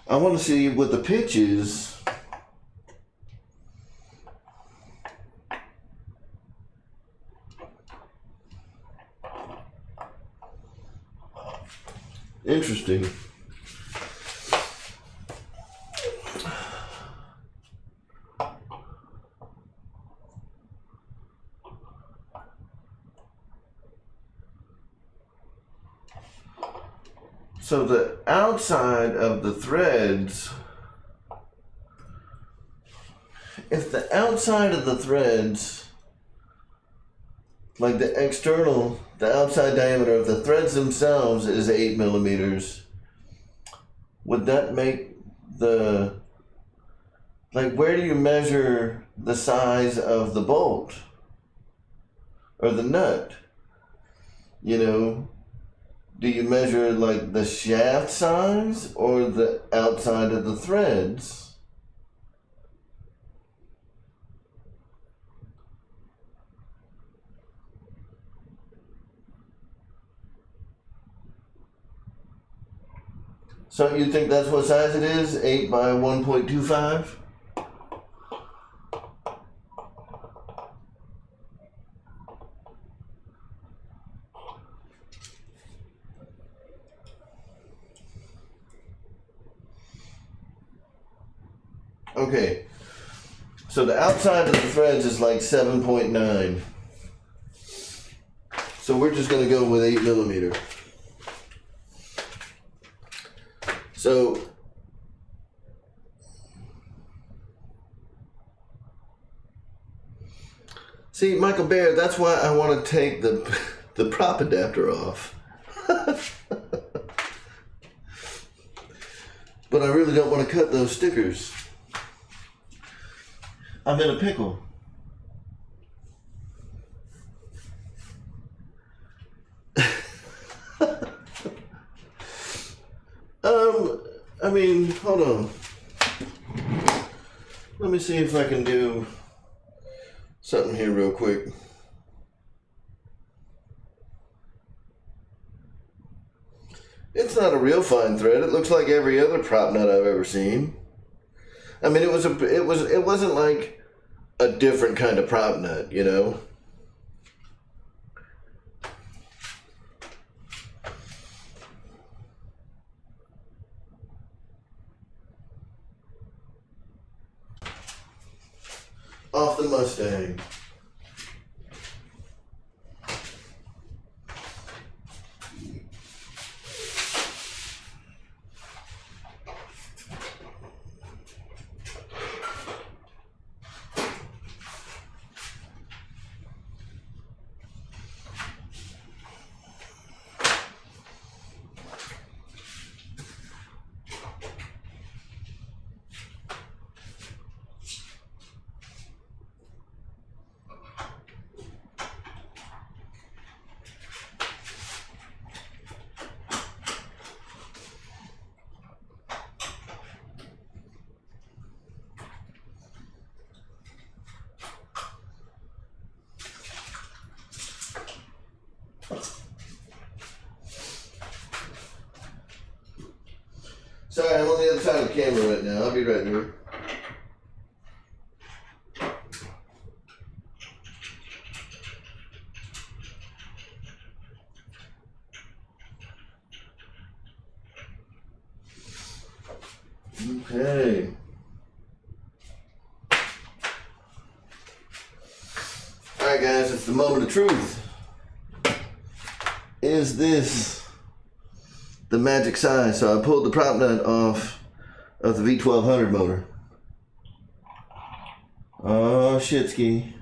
I want to see what the pitch is. Interesting. So the outside of the threads, if the outside of the threads, like the outside diameter of the threads themselves is 8 millimeters, would that make like where do you measure the size of the bolt or the nut? You know, do you measure like the shaft size or the outside of the threads? So you think that's what size it is? 8 by 1.25? Okay, so the outside of the threads is like 7.9. So we're just gonna go with 8 millimeter. So see, Michael Bear, that's why I want to take the prop adapter off. But I really don't want to cut those stickers. I'm in a pickle. I mean, hold on. Let me see if I can do something here real quick. It's not a real fine thread. It looks like every other prop nut I've ever seen. I mean, it wasn't like a different kind of prop nut, you know? Off the Mustang. Sorry, I'm on the other side of the camera right now. I'll be right here. Okay. Alright guys, it's the moment of truth. Is this the magic size? So I pulled the prop nut off of the V1200 motor. Oh shit ski.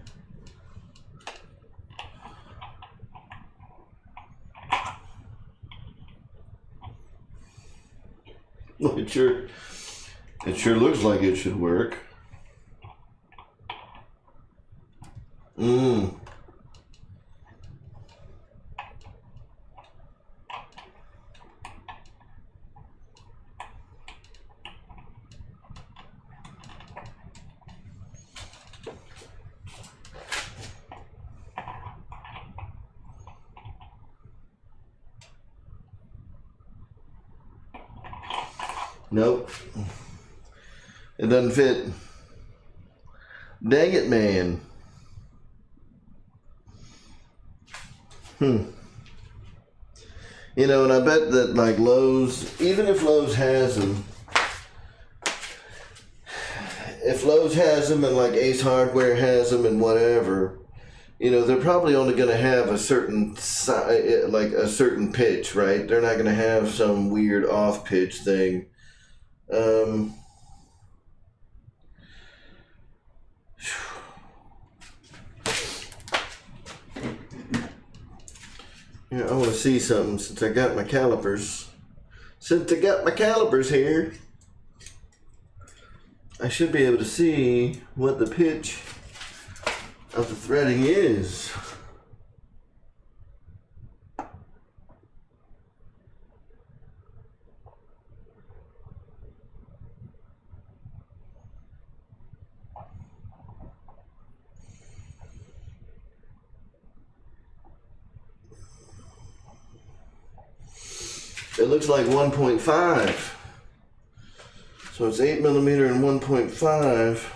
Well, it sure looks like it should work. Nope. It doesn't fit. Dang it, man. You know, and I bet that like Lowe's, even if Lowe's has them, if Lowe's has them and like Ace Hardware has them and whatever, you know, they're probably only going to have a certain like a certain pitch, right? They're not going to have some weird off pitch thing. Yeah, I want to see something since I got my calipers. Since I got my calipers here, I should be able to see what the pitch of the threading is. It looks like 1.5. So it's 8 millimeter and 1.5.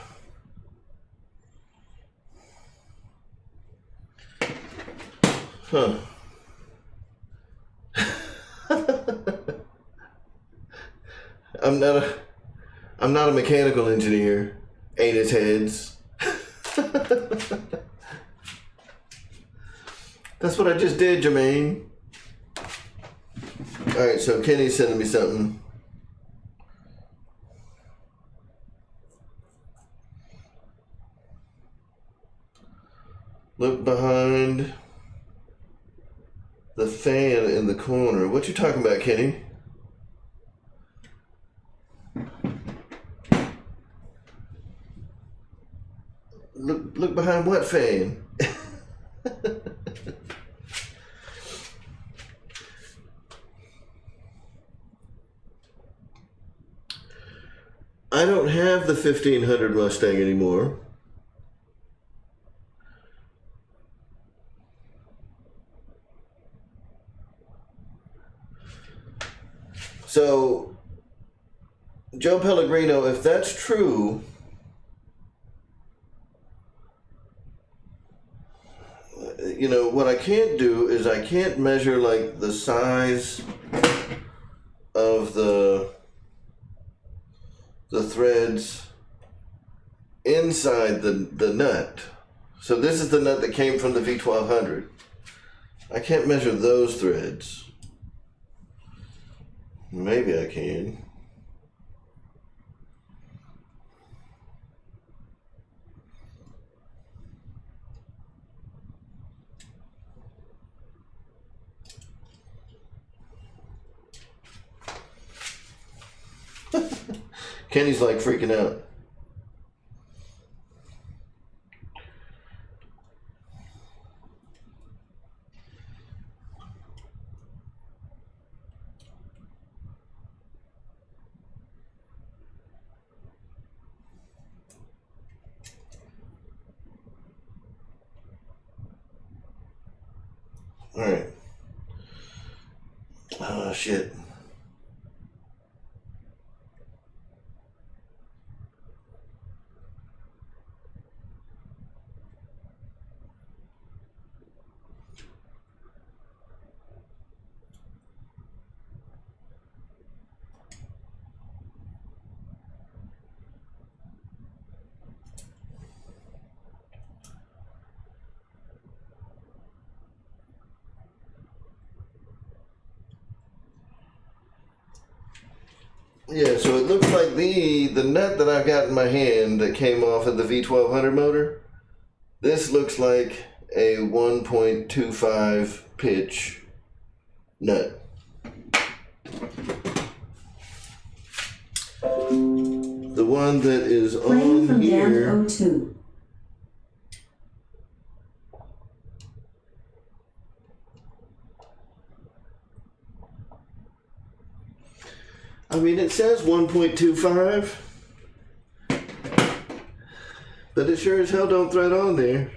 Huh. I'm not a mechanical engineer. Anus heads. That's what I just did, Jermaine. Alright, so Kenny's sending me something. Look behind the fan in the corner. What you talking about, Kenny? Look behind what fan? I don't have the 1500 Mustang anymore. So, Joe Pellegrino, if that's true, you know, what I can't do is I can't measure like the size of the threads inside the nut. So this is the nut that came from the V1200. I can't measure those threads. Maybe I can. Kenny's like freaking out. All right. Oh, shit. Yeah, so it looks like the nut that I've got in my hand that came off of the V1200 motor, this looks like a 1.25 pitch nut. The one that is on from here. Dan 02. I mean, it says 1.25, but it sure as hell don't thread on there.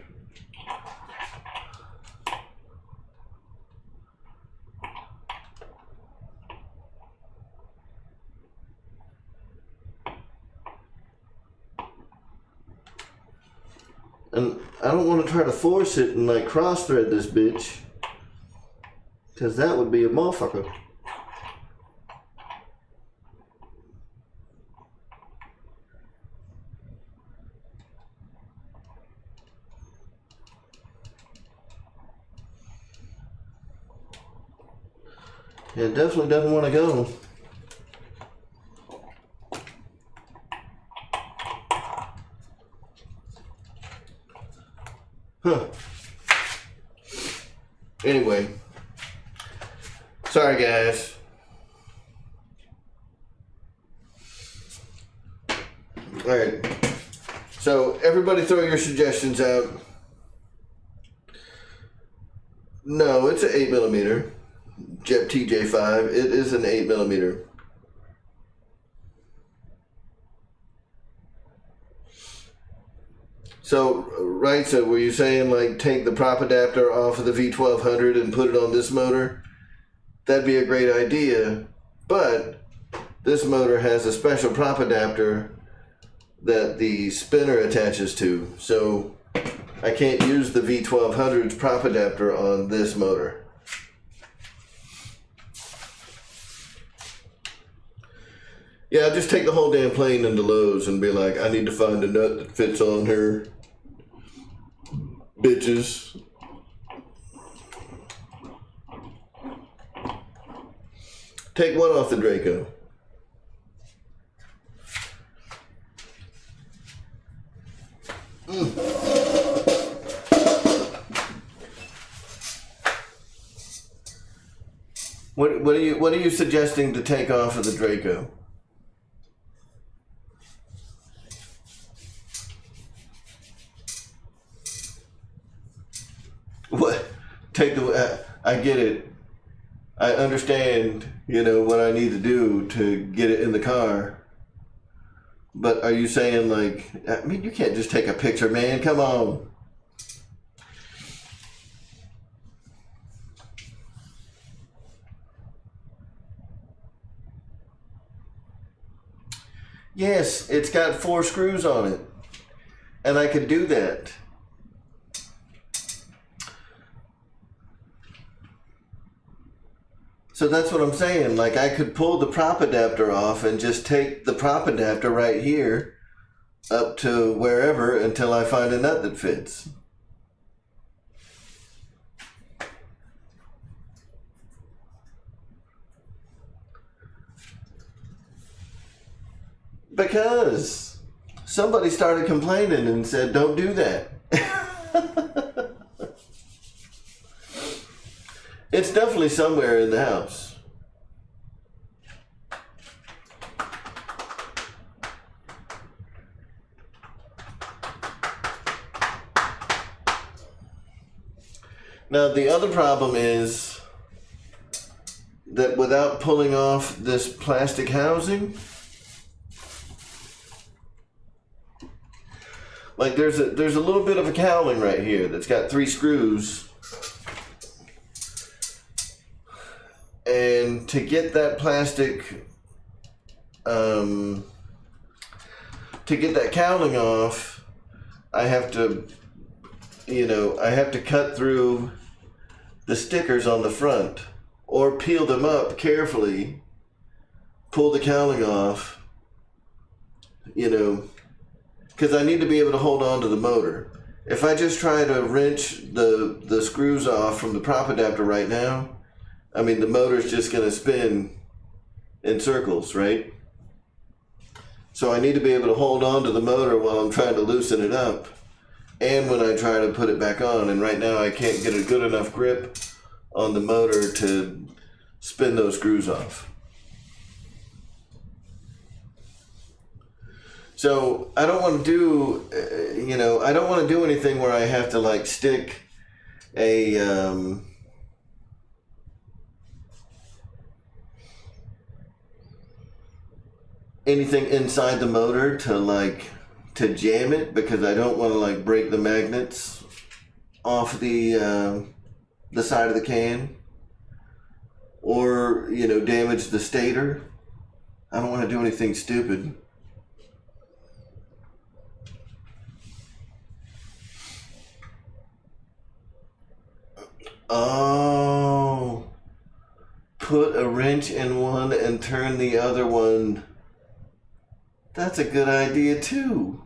And I don't want to try to force it and like cross thread this bitch, because that would be a motherfucker. It definitely doesn't want to go. Huh. Anyway. Sorry, guys. Alright. So, everybody throw your suggestions out. No, it's an 8mm. Jet TJ5. It is an 8mm. So, right, so were you saying like take the prop adapter off of the V1200 and put it on this motor? That'd be a great idea, but this motor has a special prop adapter that the spinner attaches to, so I can't use the V1200's prop adapter on this motor. Yeah, I'll just take the whole damn plane into Lowe's and be like, I need to find a nut that fits on her. Bitches. Take one off the DRACO. What are you suggesting to take off of the DRACO? What? Take the. I get it. I understand. You know what I need to do to get it in the car. But are you saying like? I mean, you can't just take a picture, man. Come on. Yes, it's got 4 screws on it, and I could do that. So that's what I'm saying. Like I could pull the prop adapter off and just take the prop adapter right here up to wherever until I find a nut that fits. Because somebody started complaining and said, don't do that. It's definitely somewhere in the house. Now the other problem is that without pulling off this plastic housing, like there's a little bit of a cowling right here that's got 3 screws. And to get that plastic, to get that cowling off, I have to, I have to cut through the stickers on the front or peel them up carefully, pull the cowling off, because I need to be able to hold on to the motor. If I just try to wrench the screws off from the prop adapter right now, I mean, the motor's just going to spin in circles, right? So I need to be able to hold on to the motor while I'm trying to loosen it up and when I try to put it back on. And right now I can't get a good enough grip on the motor to spin those screws off. So I don't want to do, I don't want to do anything where I have to like stick a... anything inside the motor to jam it, because I don't want to like break the magnets off the side of the can or damage the stator. I don't want to do anything stupid. Oh, put a wrench in one and turn the other one. That's a good idea too.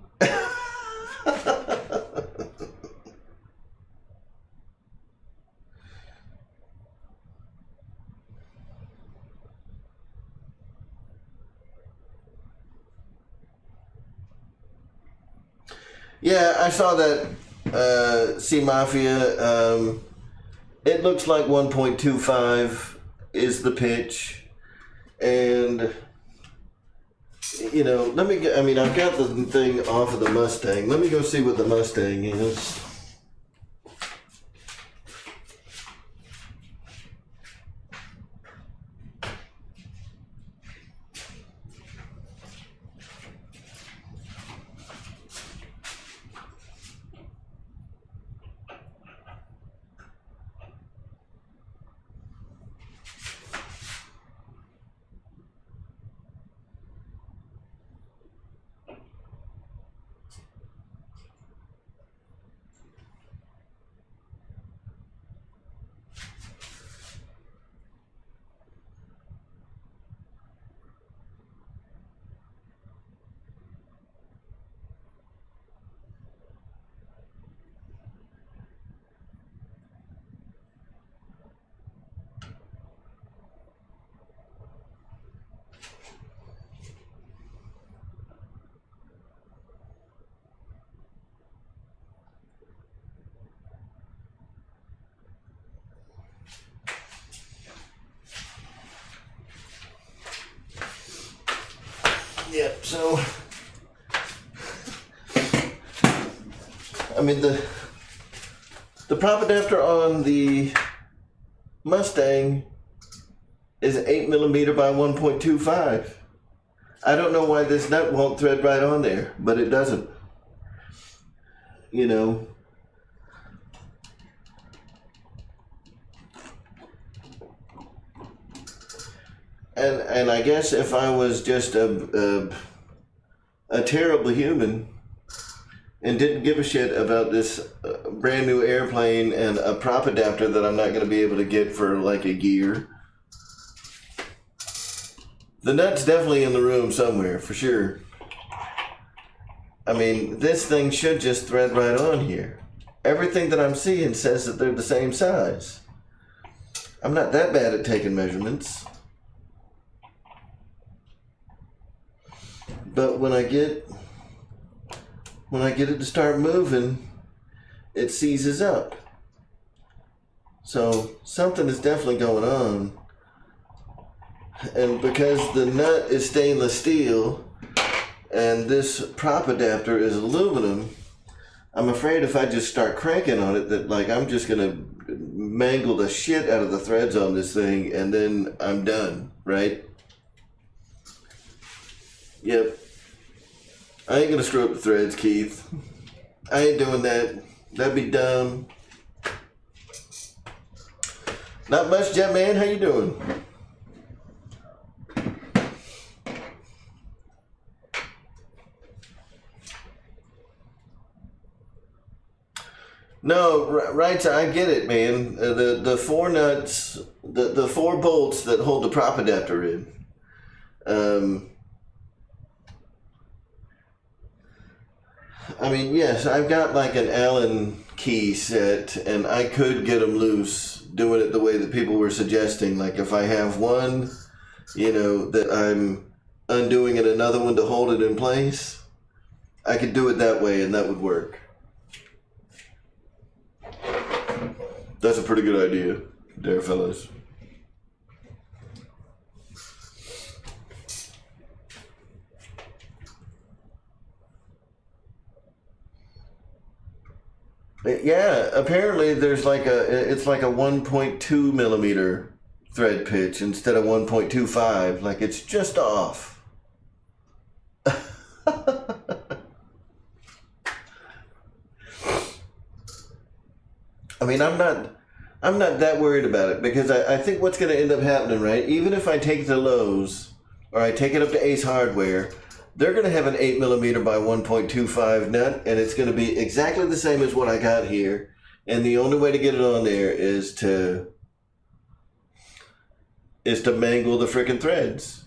Yeah, I saw that Sea Mafia. It looks like 1.25 is the pitch. And, you know, I mean, I've got the thing off of the Mustang. Let me go see what the Mustang is. Yep, so I mean the prop adapter on the Mustang is 8mm by 1.25. I don't know why this nut won't thread right on there, but it doesn't. You know. And I guess if I was just a terrible human and didn't give a shit about this brand new airplane and a prop adapter that I'm not going to be able to get for like a year, the nut's definitely in the room somewhere, for sure. I mean, this thing should just thread right on here. Everything that I'm seeing says that they're the same size. I'm not that bad at taking measurements. But when I get it to start moving, it seizes up. So something is definitely going on. And because the nut is stainless steel and this prop adapter is aluminum, I'm afraid if I just start cranking on it that like I'm just gonna mangle the shit out of the threads on this thing and then I'm done, right? Yep. I ain't gonna screw up the threads, Keith. I ain't doing that. That'd be dumb. Not much, Jetman. How you doing? No, right. I get it, man. The four nuts, the four bolts that hold the prop adapter in. I mean, yes, I've got like an Allen key set, and I could get them loose doing it the way that people were suggesting. Like if I have one, you know, that I'm undoing and another one to hold it in place, I could do it that way, and that would work. That's a pretty good idea, there, fellas. Yeah, apparently there's like it's like a 1.2 millimeter thread pitch instead of 1.25. Like it's just off. I mean, I'm not that worried about it because I think what's going to end up happening, right? Even if I take it to Lowe's or I take it up to Ace Hardware, they're going to have an 8mm by 1.25 nut, and it's going to be exactly the same as what I got here. And the only way to get it on there is to mangle the frickin' threads.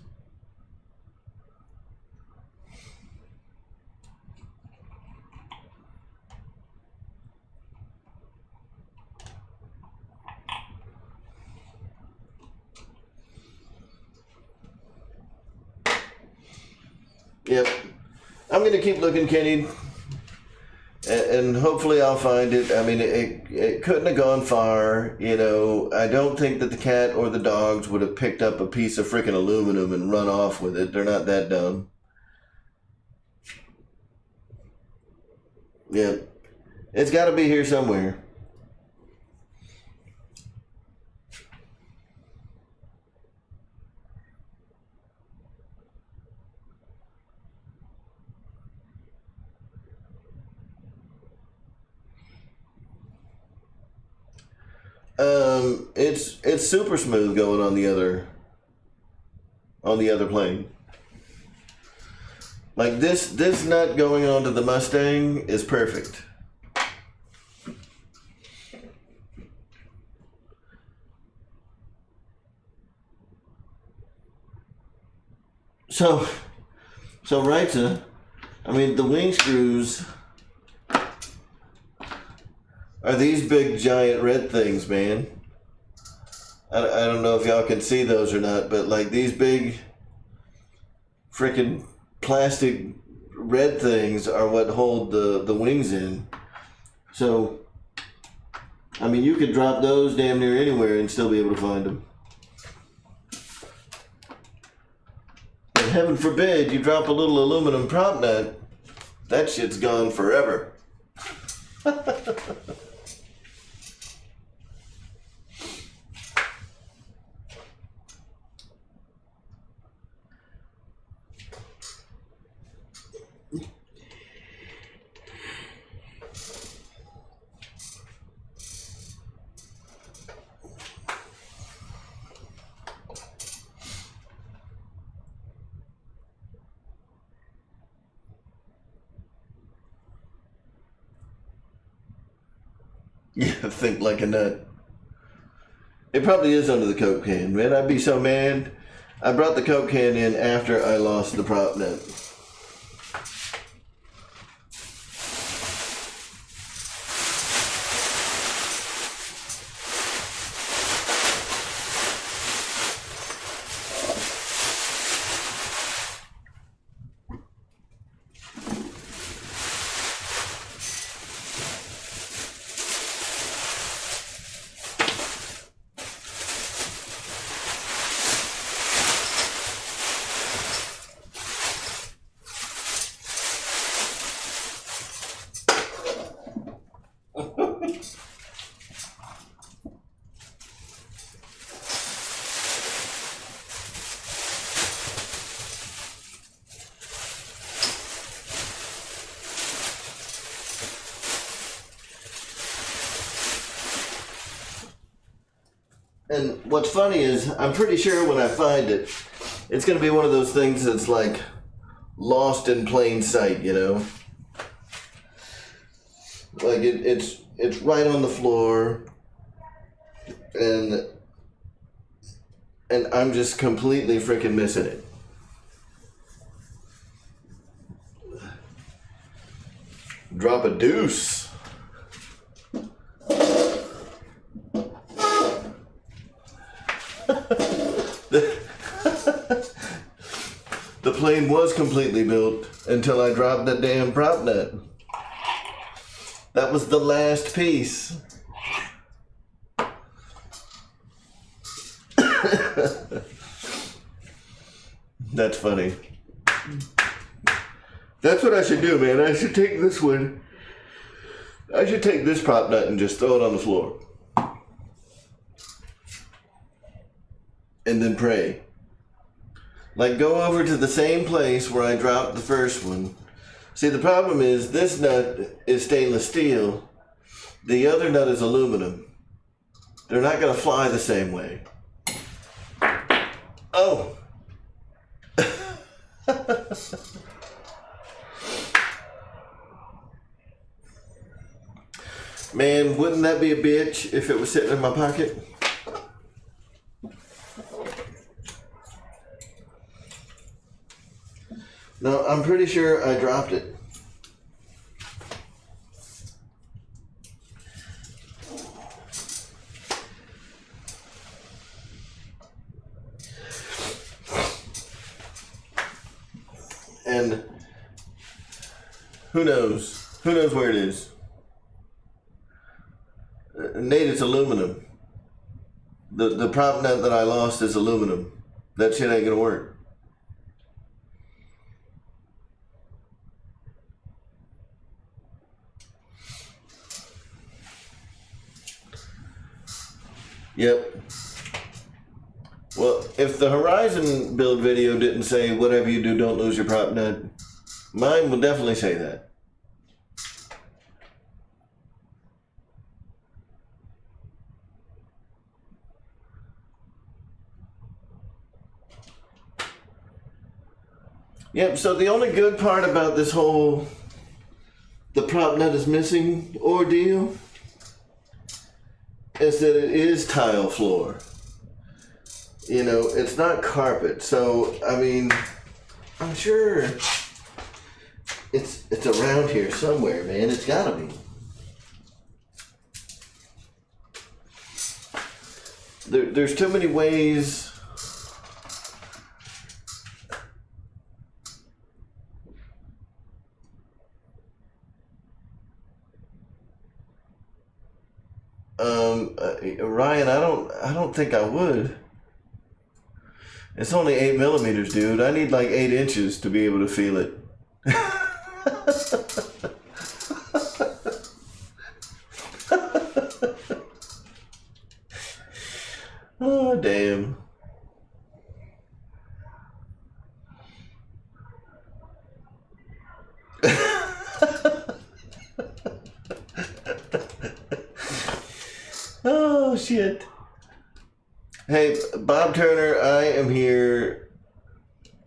Yep. I'm going to keep looking, Kenny. And hopefully I'll find it. I mean, it couldn't have gone far. You know, I don't think that the cat or the dogs would have picked up a piece of freaking aluminum and run off with it. They're not that dumb. Yeah. It's got to be here somewhere. It's super smooth going on the other plane. Like this nut going onto the Mustang is perfect. So Raita, I mean, the wing screws are these big giant red things, man. I don't know if y'all can see those or not, but like these big freaking plastic red things are what hold the wings in. So, I mean, you could drop those damn near anywhere and still be able to find them. And heaven forbid you drop a little aluminum prop nut, that shit's gone forever. Yeah, think like a nut. It probably is under the Coke can, man. I'd be so mad. I brought the Coke can in after I lost the prop nut. And what's funny is, I'm pretty sure when I find it, it's going to be one of those things that's like lost in plain sight, you know? Like it's right on the floor, and I'm just completely freaking missing it. Drop a deuce. The plane was completely built until I dropped that damn prop nut. That was the last piece. That's funny. That's what I should do, man. I should take this one. I should take this prop nut and just throw it on the floor. And then pray. Like, go over to the same place where I dropped the first one. See, the problem is this nut is stainless steel. The other nut is aluminum. They're not going to fly the same way. Oh. Man, wouldn't that be a bitch if it was sitting in my pocket? No, I'm pretty sure I dropped it. And who knows? Who knows where it is? Nate, it's aluminum. The prop nut that I lost is aluminum. That shit ain't gonna work. Yep. Well, if the Horizon build video didn't say whatever you do, don't lose your prop nut, mine will definitely say that. Yep, so the only good part about this whole the prop nut is missing ordeal is that it is tile floor. You know, it's not carpet. So, I mean, I'm sure it's around here somewhere, man. It's gotta be. There's too many ways. Ryan, I don't think I would. It's only 8 millimeters, dude. I need like 8 inches to be able to feel it. Oh, damn. Oh, shit. Hey, Bob Turner, I am here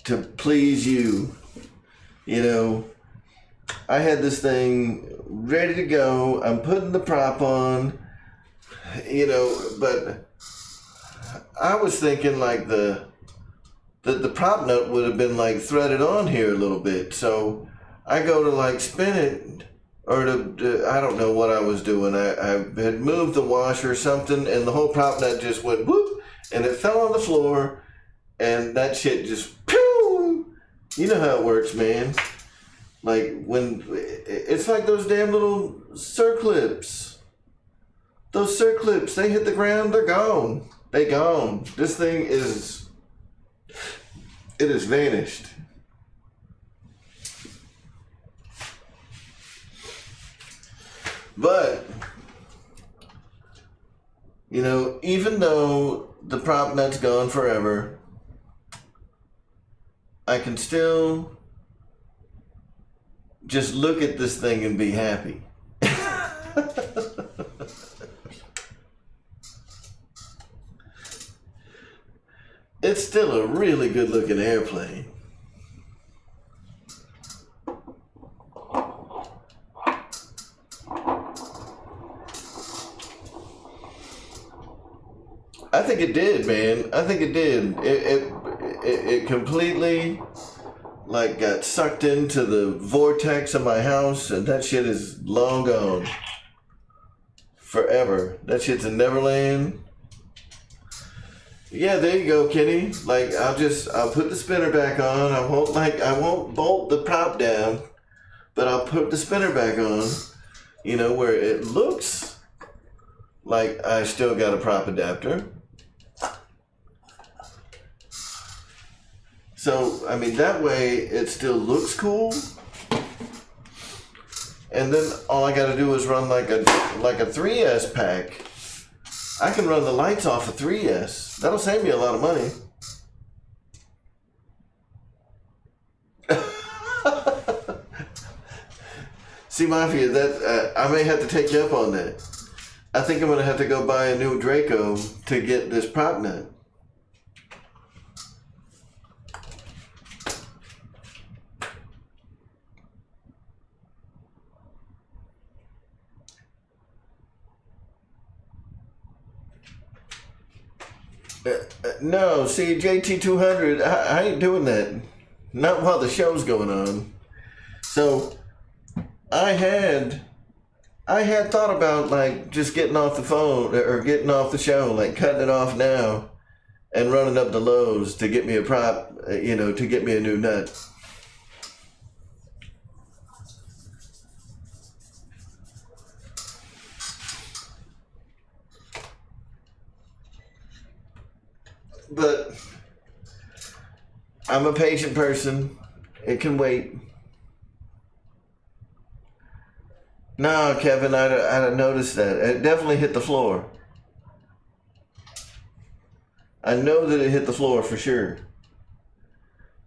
to please you. You know, I had this thing ready to go. I'm putting the prop on, you know, but I was thinking like the prop nut would have been like threaded on here a little bit. So I go to like spin it, or to I don't know what I was doing. I had moved the washer or something, and the whole prop nut just went whoop, and it fell on the floor, and that shit just pew. You know how it works, man. Like when it's like those damn little circlips. Those circlips, they hit the ground, they're gone. They gone. This thing is, it is vanished. But, you know, even though the prop nut's gone forever, I can still just look at this thing and be happy. It's still a really good looking airplane. I think it did, man. I think it did. It completely like got sucked into the vortex of my house, and that shit is long gone. Forever. That shit's in Neverland. Yeah, there you go, Kenny. Like I'll put the spinner back on. I won't bolt the prop down, but I'll put the spinner back on. You know, where it looks like I still got a prop adapter. So, I mean, that way it still looks cool. And then all I gotta do is run like a 3S pack. I can run the lights off a 3S. That'll save me a lot of money. See, Mafia, that I may have to take you up on that. I think I'm gonna have to go buy a new DRACO to get this prop nut. No, see, JT200, I ain't doing that. Not while the show's going on. So I had thought about like just getting off the phone or getting off the show, like cutting it off now and running up to Lowe's to get me a prop, to get me a new nut. But I'm a patient person. It can wait. No, Kevin, I noticed that. It definitely hit the floor. I know that it hit the floor for sure.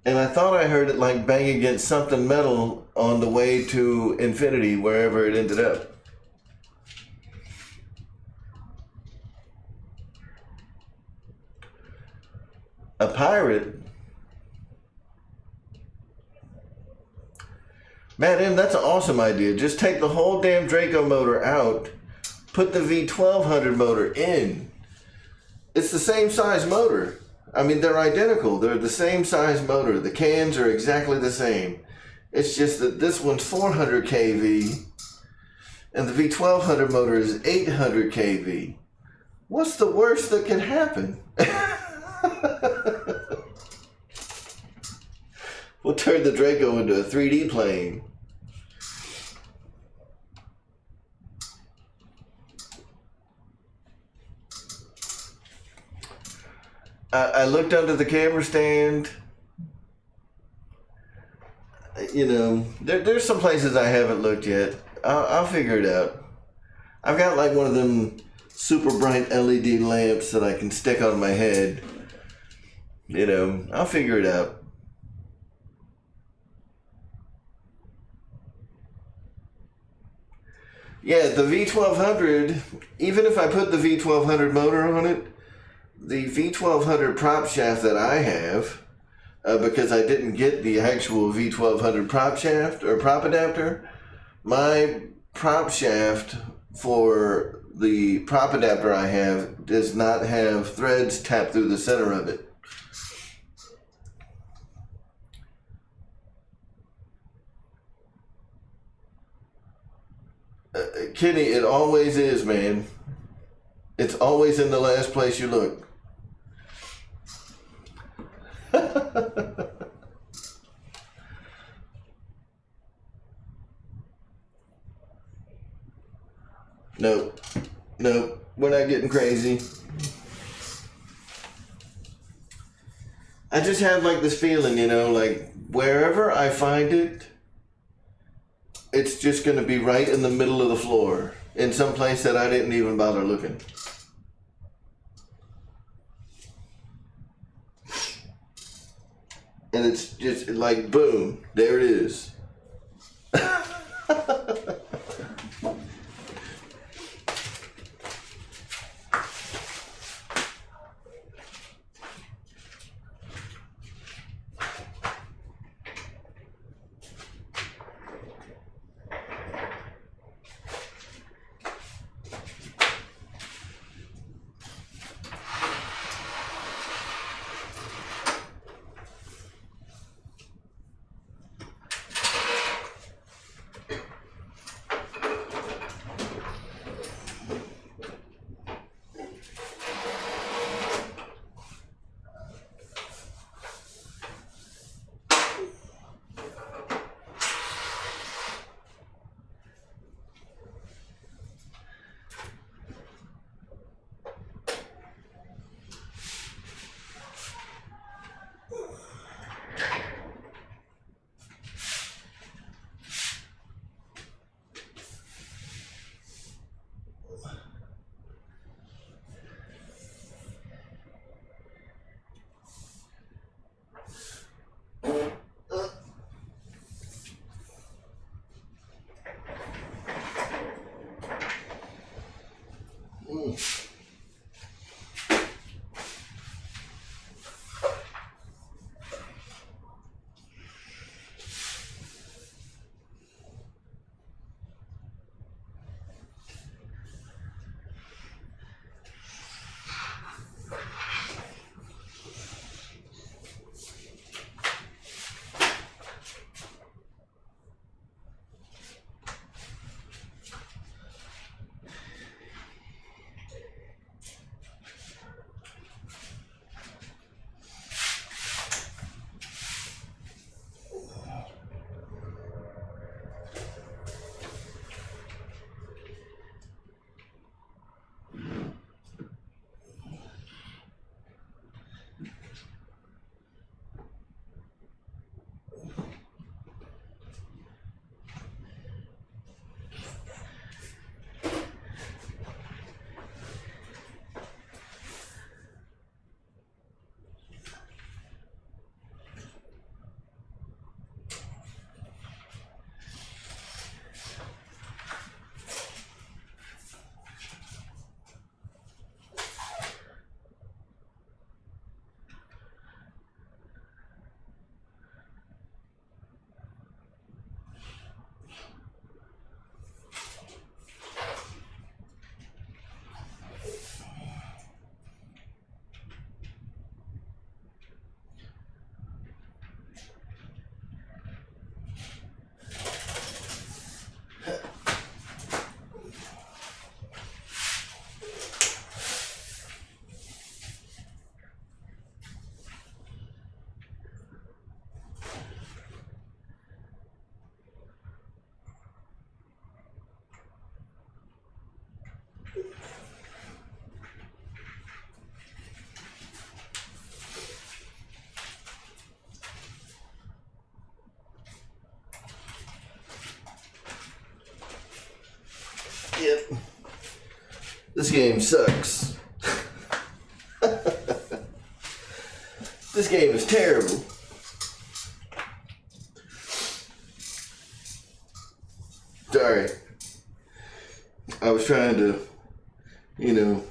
And I thought I heard it like bang against something metal on the way to infinity, wherever it ended up. A pirate? Man, that's an awesome idea. Just take the whole damn DRACO motor out, put the V1200 motor in. It's the same size motor. I mean, they're identical. They're the same size motor. The cans are exactly the same. It's just that this one's 400 kV and the V1200 motor is 800 kV. What's the worst that can happen? We'll turn the DRACO into a 3D plane. I looked under the camera stand. There's some places I haven't looked yet. I'll figure it out. I've got like one of them super bright LED lamps that I can stick on my head. I'll figure it out. Yeah, the V1200, even if I put the V1200 motor on it, the V1200 prop shaft that I have, because I didn't get the actual V1200 prop shaft or prop adapter, my prop shaft for the prop adapter I have does not have threads tapped through the center of it. Kenny, it always is, man. It's always in the last place you look. Nope, we're not getting crazy. I just have like this feeling, like wherever I find it, it's just going to be right in the middle of the floor in some place that I didn't even bother looking. And it's just like, boom, there it is. This game sucks. This game is terrible. Sorry. I was trying to, do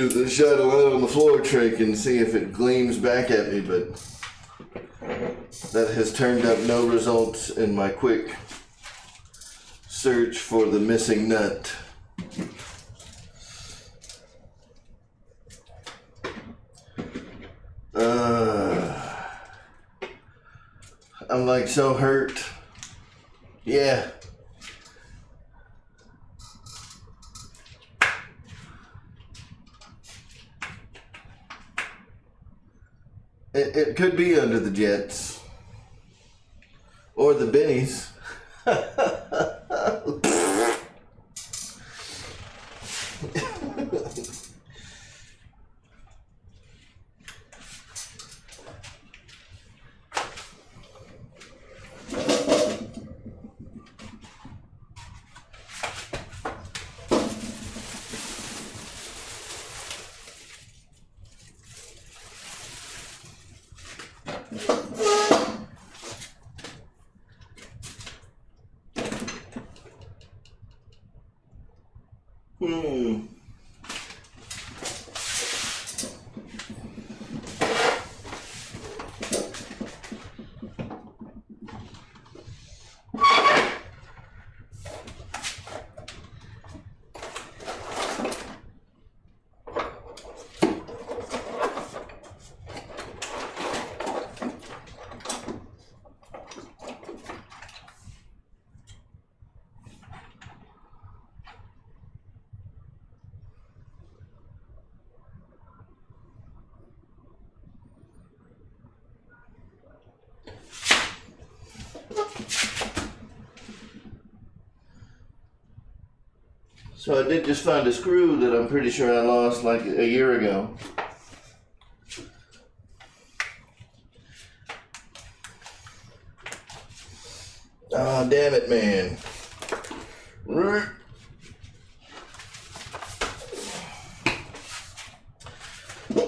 the shadow out on the floor trick and see if it gleams back at me, but that has turned up no results in my quick search for the missing nut. I'm like so hurt. Yeah. It could be under the jets. Or the bennies. So I did just find a screw that I'm pretty sure I lost like a year ago. Oh, damn it, man.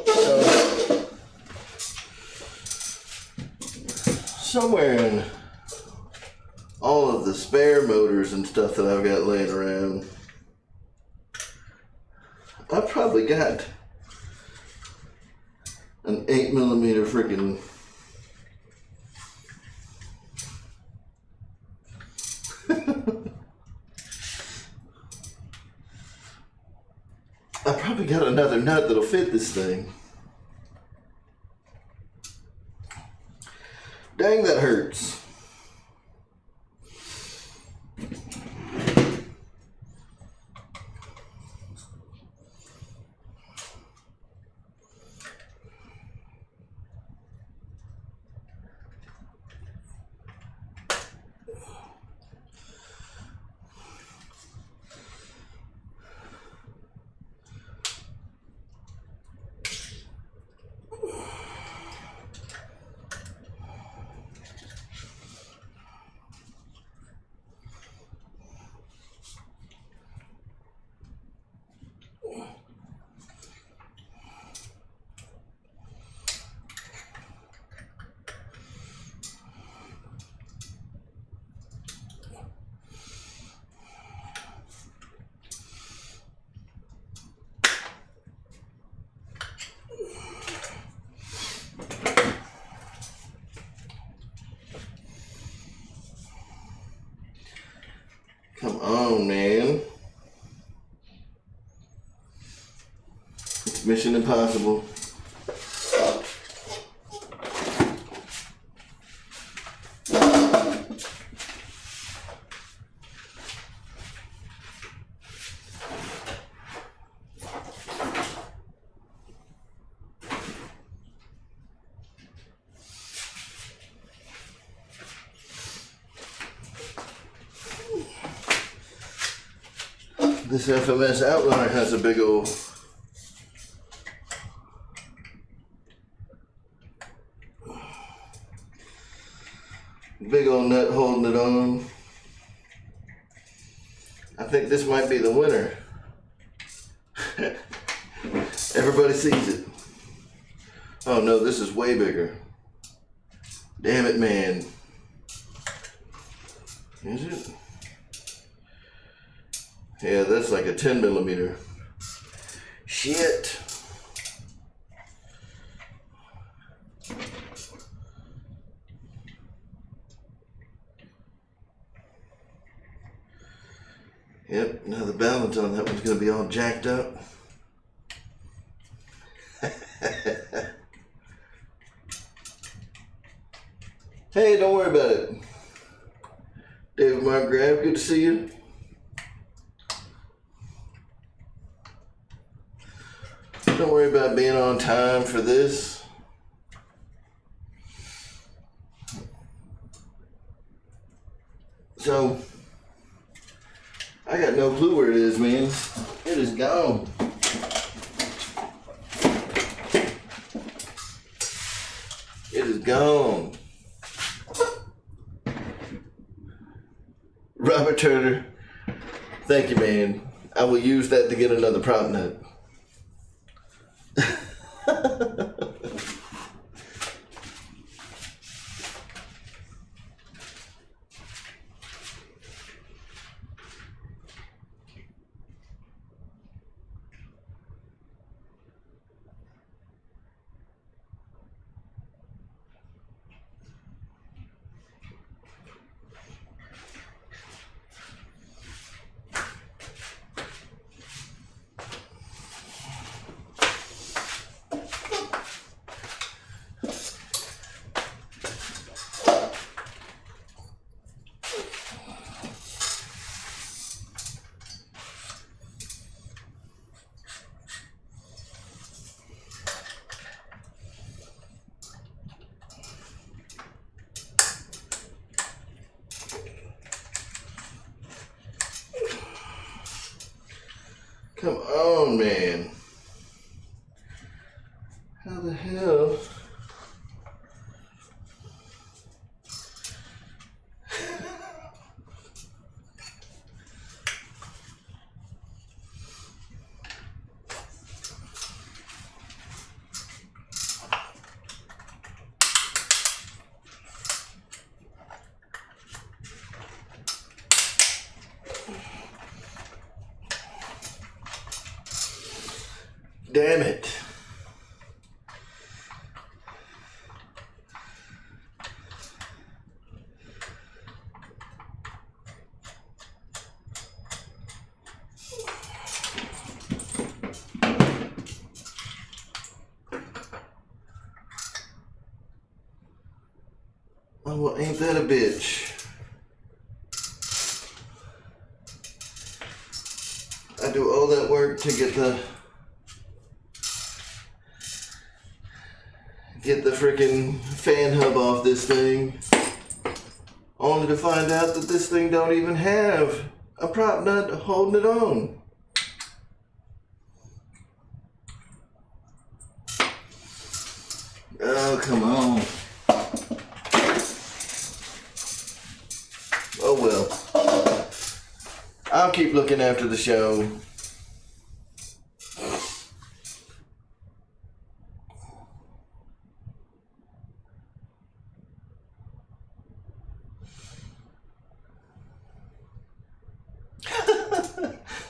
So, somewhere in all of the spare motors and stuff that I've got laying around, I've probably got an 8mm freaking I probably got another nut that'll fit this thing. Dang, that hurts. Come on, man. It's Mission Impossible. This FMS outliner has a big old nut holding it on. I think this might be the winner. everybody sees it. Oh no, this is way bigger. Damn it, man. Is it? Yeah, that's like a 10 millimeter. Shit. Yep, now the balance on that one's gonna be all jacked up. Hey, don't worry about it. David Mark Grab, good to see you. Don't worry about being on time for this. So, I got no clue where it is, man. It is gone. It is gone. Robert Turner, thank you, man. I will use that to get another prop nut. Come on, man. How the hell? Damn it. Oh, well, ain't that a bitch? I do all that work to get the freaking fan hub off this thing, only to find out that this thing don't even have a prop nut holding it on. Oh, come on. Oh well. I'll keep looking after the show.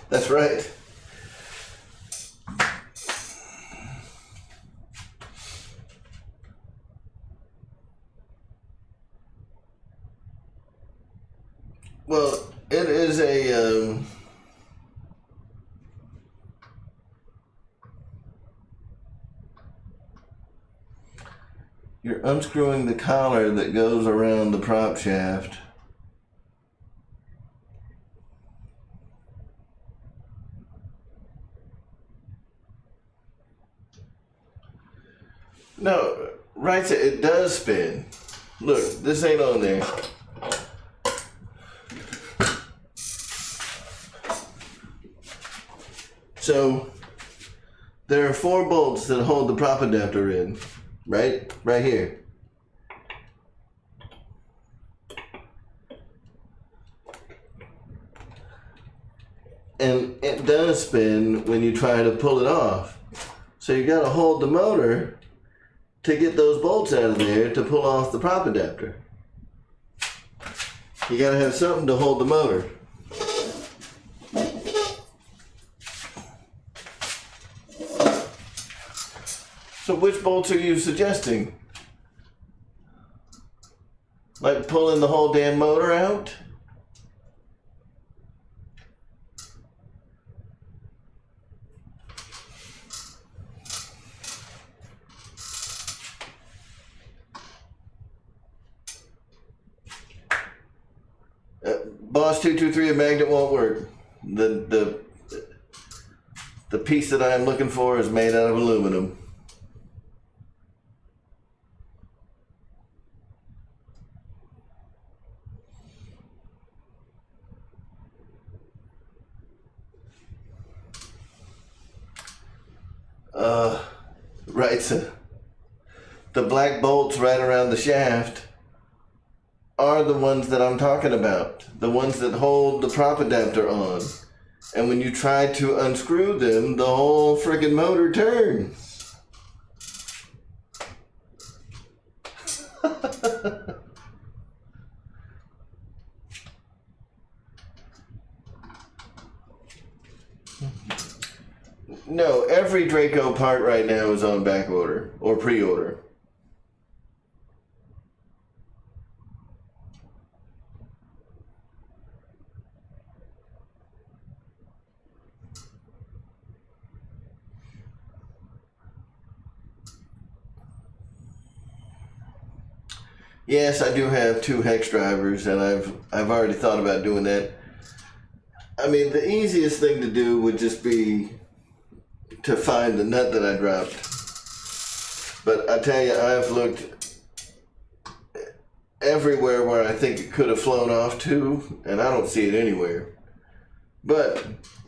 That's right. Well, it is a you're unscrewing the collar that goes around the prop shaft. No, right, it does spin. Look, this ain't on there. So, there are 4 bolts that hold the prop adapter in, right? Right here. And it does spin when you try to pull it off. So you gotta hold the motor to get those bolts out of there to pull off the prop adapter. You gotta have something to hold the motor. So which bolts are you suggesting? Like pulling the whole damn motor out? Boss 223, a magnet won't work. The piece that I am looking for is made out of aluminum. Right, so the black bolts right around the shaft are the ones that I'm talking about. The ones that hold the prop adapter on. And when you try to unscrew them, the whole freaking motor turns. No, every DRACO part right now is on back order or pre-order. Yes, I do have 2 hex drivers, and I've already thought about doing that. I mean, the easiest thing to do would just be to find the nut that I dropped. But I tell you, I've looked everywhere where I think it could have flown off to, and I don't see it anywhere. But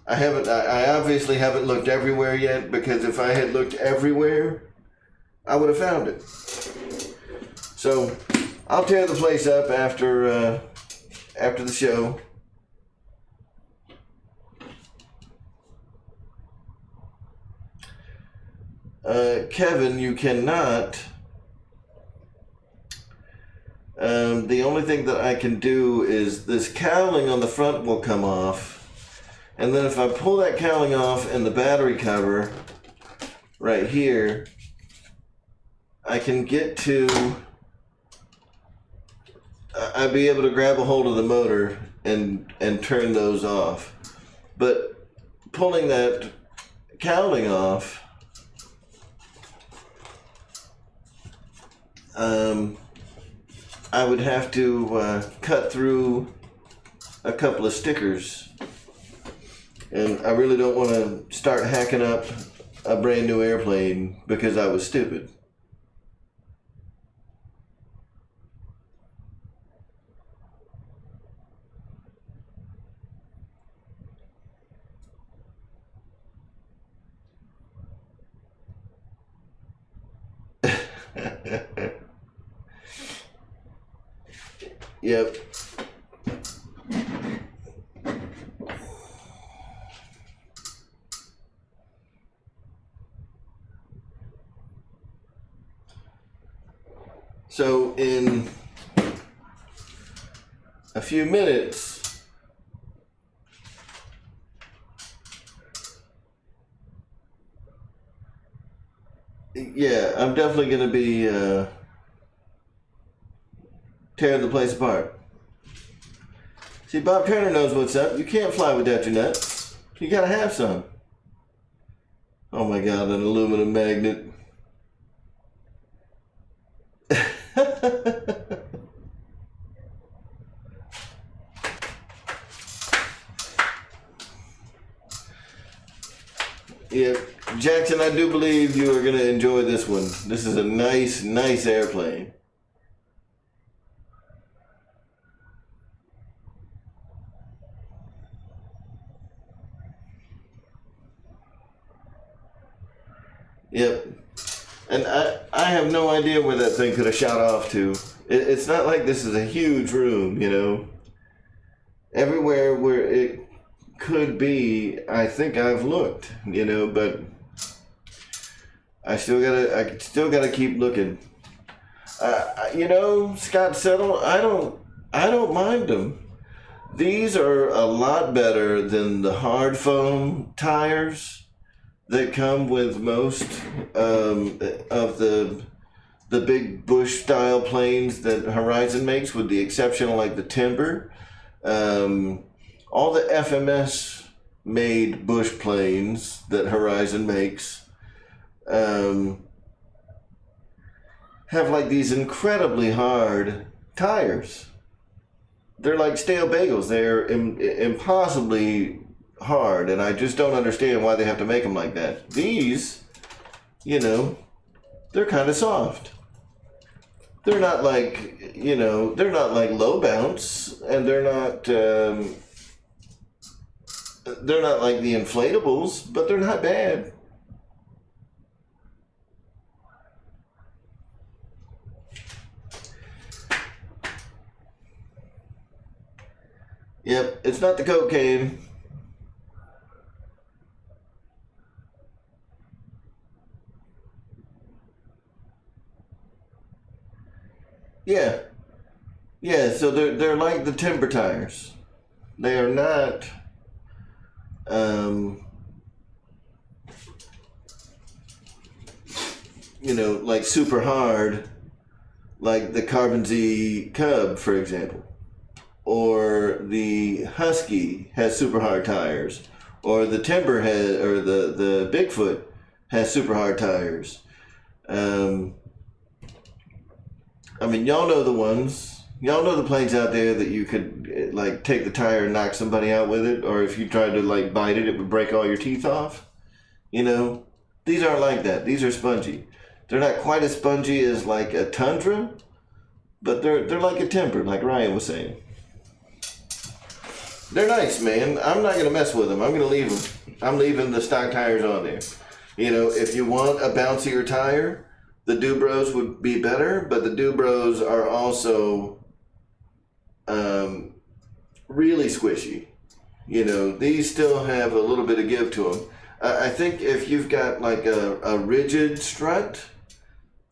I obviously haven't looked everywhere yet, because if I had looked everywhere, I would have found it. So I'll tear the place up after the show. Kevin, you cannot. The only thing that I can do is this cowling on the front will come off, and then if I pull that cowling off and the battery cover right here, I can get to. I'd be able to grab a hold of the motor and turn those off, but pulling that cowling off. I would have to cut through a couple of stickers, and I really don't want to start hacking up a brand new airplane because I was stupid. Yep. So in a few minutes, yeah, I'm definitely going to be tearing the place apart. See, Bob Turner knows what's up. You can't fly without your nuts. You gotta have some. Oh my God, an aluminum magnet. Yeah, Jackson, I do believe you are gonna enjoy this one. This is a nice, nice airplane. Yep. And I have no idea where that thing could have shot off to. It's not like this is a huge room, you know. Everywhere where it could be, I think I've looked, you know, but I still gotta keep looking. Scott Settle, I don't mind them. These are a lot better than the hard foam tires that come with most of the big bush style planes that Horizon makes, with the exception of like the Timber. All the FMS made bush planes that Horizon makes have like these incredibly hard tires. They're like stale bagels. They're impossibly hard, and I just don't understand why they have to make them like that. These, they're kind of soft. They're not like, they're not like low bounce, and they're not like the inflatables, but they're not bad. Yep, it's not the cocaine. Yeah. Yeah, so they're like the Timber tires. They are not like super hard, like the Carbon Z Cub, for example. Or the Husky has super hard tires, or the Timber has, or the Bigfoot has super hard tires. Y'all know the ones. Y'all know the planes out there that you could like take the tire and knock somebody out with it, or if you tried to like bite it, it would break all your teeth off. These aren't like that. These are spongy. They're not quite as spongy as like a Tundra, but they're like a Timber, like Ryan was saying. They're nice, man. I'm not going to mess with them. I'm going to leave them. I'm leaving the stock tires on there. If you want a bouncier tire, the Dubros would be better, but the Dubros are also really squishy. These still have a little bit of give to them. I think if you've got like a rigid strut,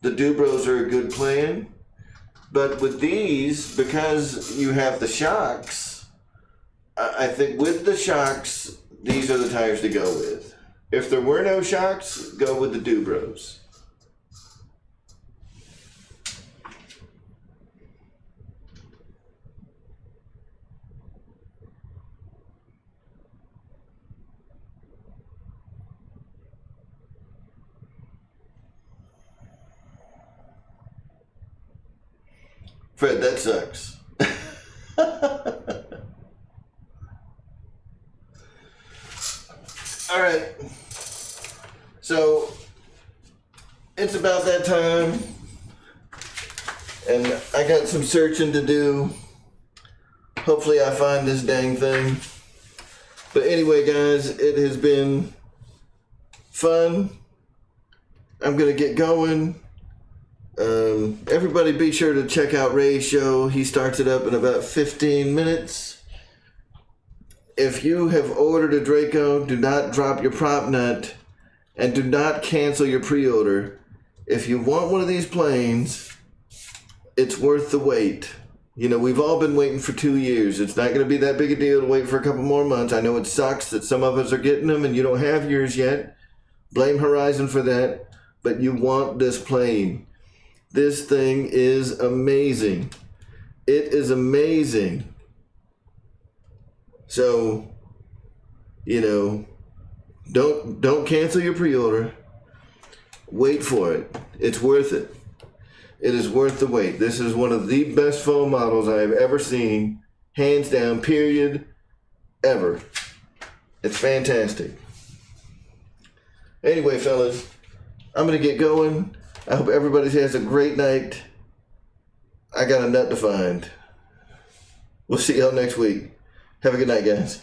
the Dubros are a good plan. But with these, because you have the shocks, I think with the shocks, these are the tires to go with. If there were no shocks, go with the Dubros. Fred, that sucks. All right. So it's about that time, and I got some searching to do. Hopefully I find this dang thing. But anyway, guys, it has been fun. I'm gonna get going. Everybody be sure to check out Ray's show. He starts it up in about 15 minutes. If you have ordered a DRACO, do not drop your prop nut, and do not cancel your pre-order. If you want one of these planes, it's worth the wait. We've all been waiting for 2 years. It's not going to be that big a deal to wait for a couple more months. I know it sucks that some of us are getting them and you don't have yours yet. Blame Horizon for that, but you want this plane. This thing is amazing. It is amazing. So, don't cancel your pre-order. Wait for it. It's worth it. It is worth the wait. This is one of the best foam models I have ever seen. Hands down, period, ever. It's fantastic. Anyway, fellas, I'm going to get going. I hope everybody has a great night. I got a nut to find. We'll see y'all next week. Have a good night, guys.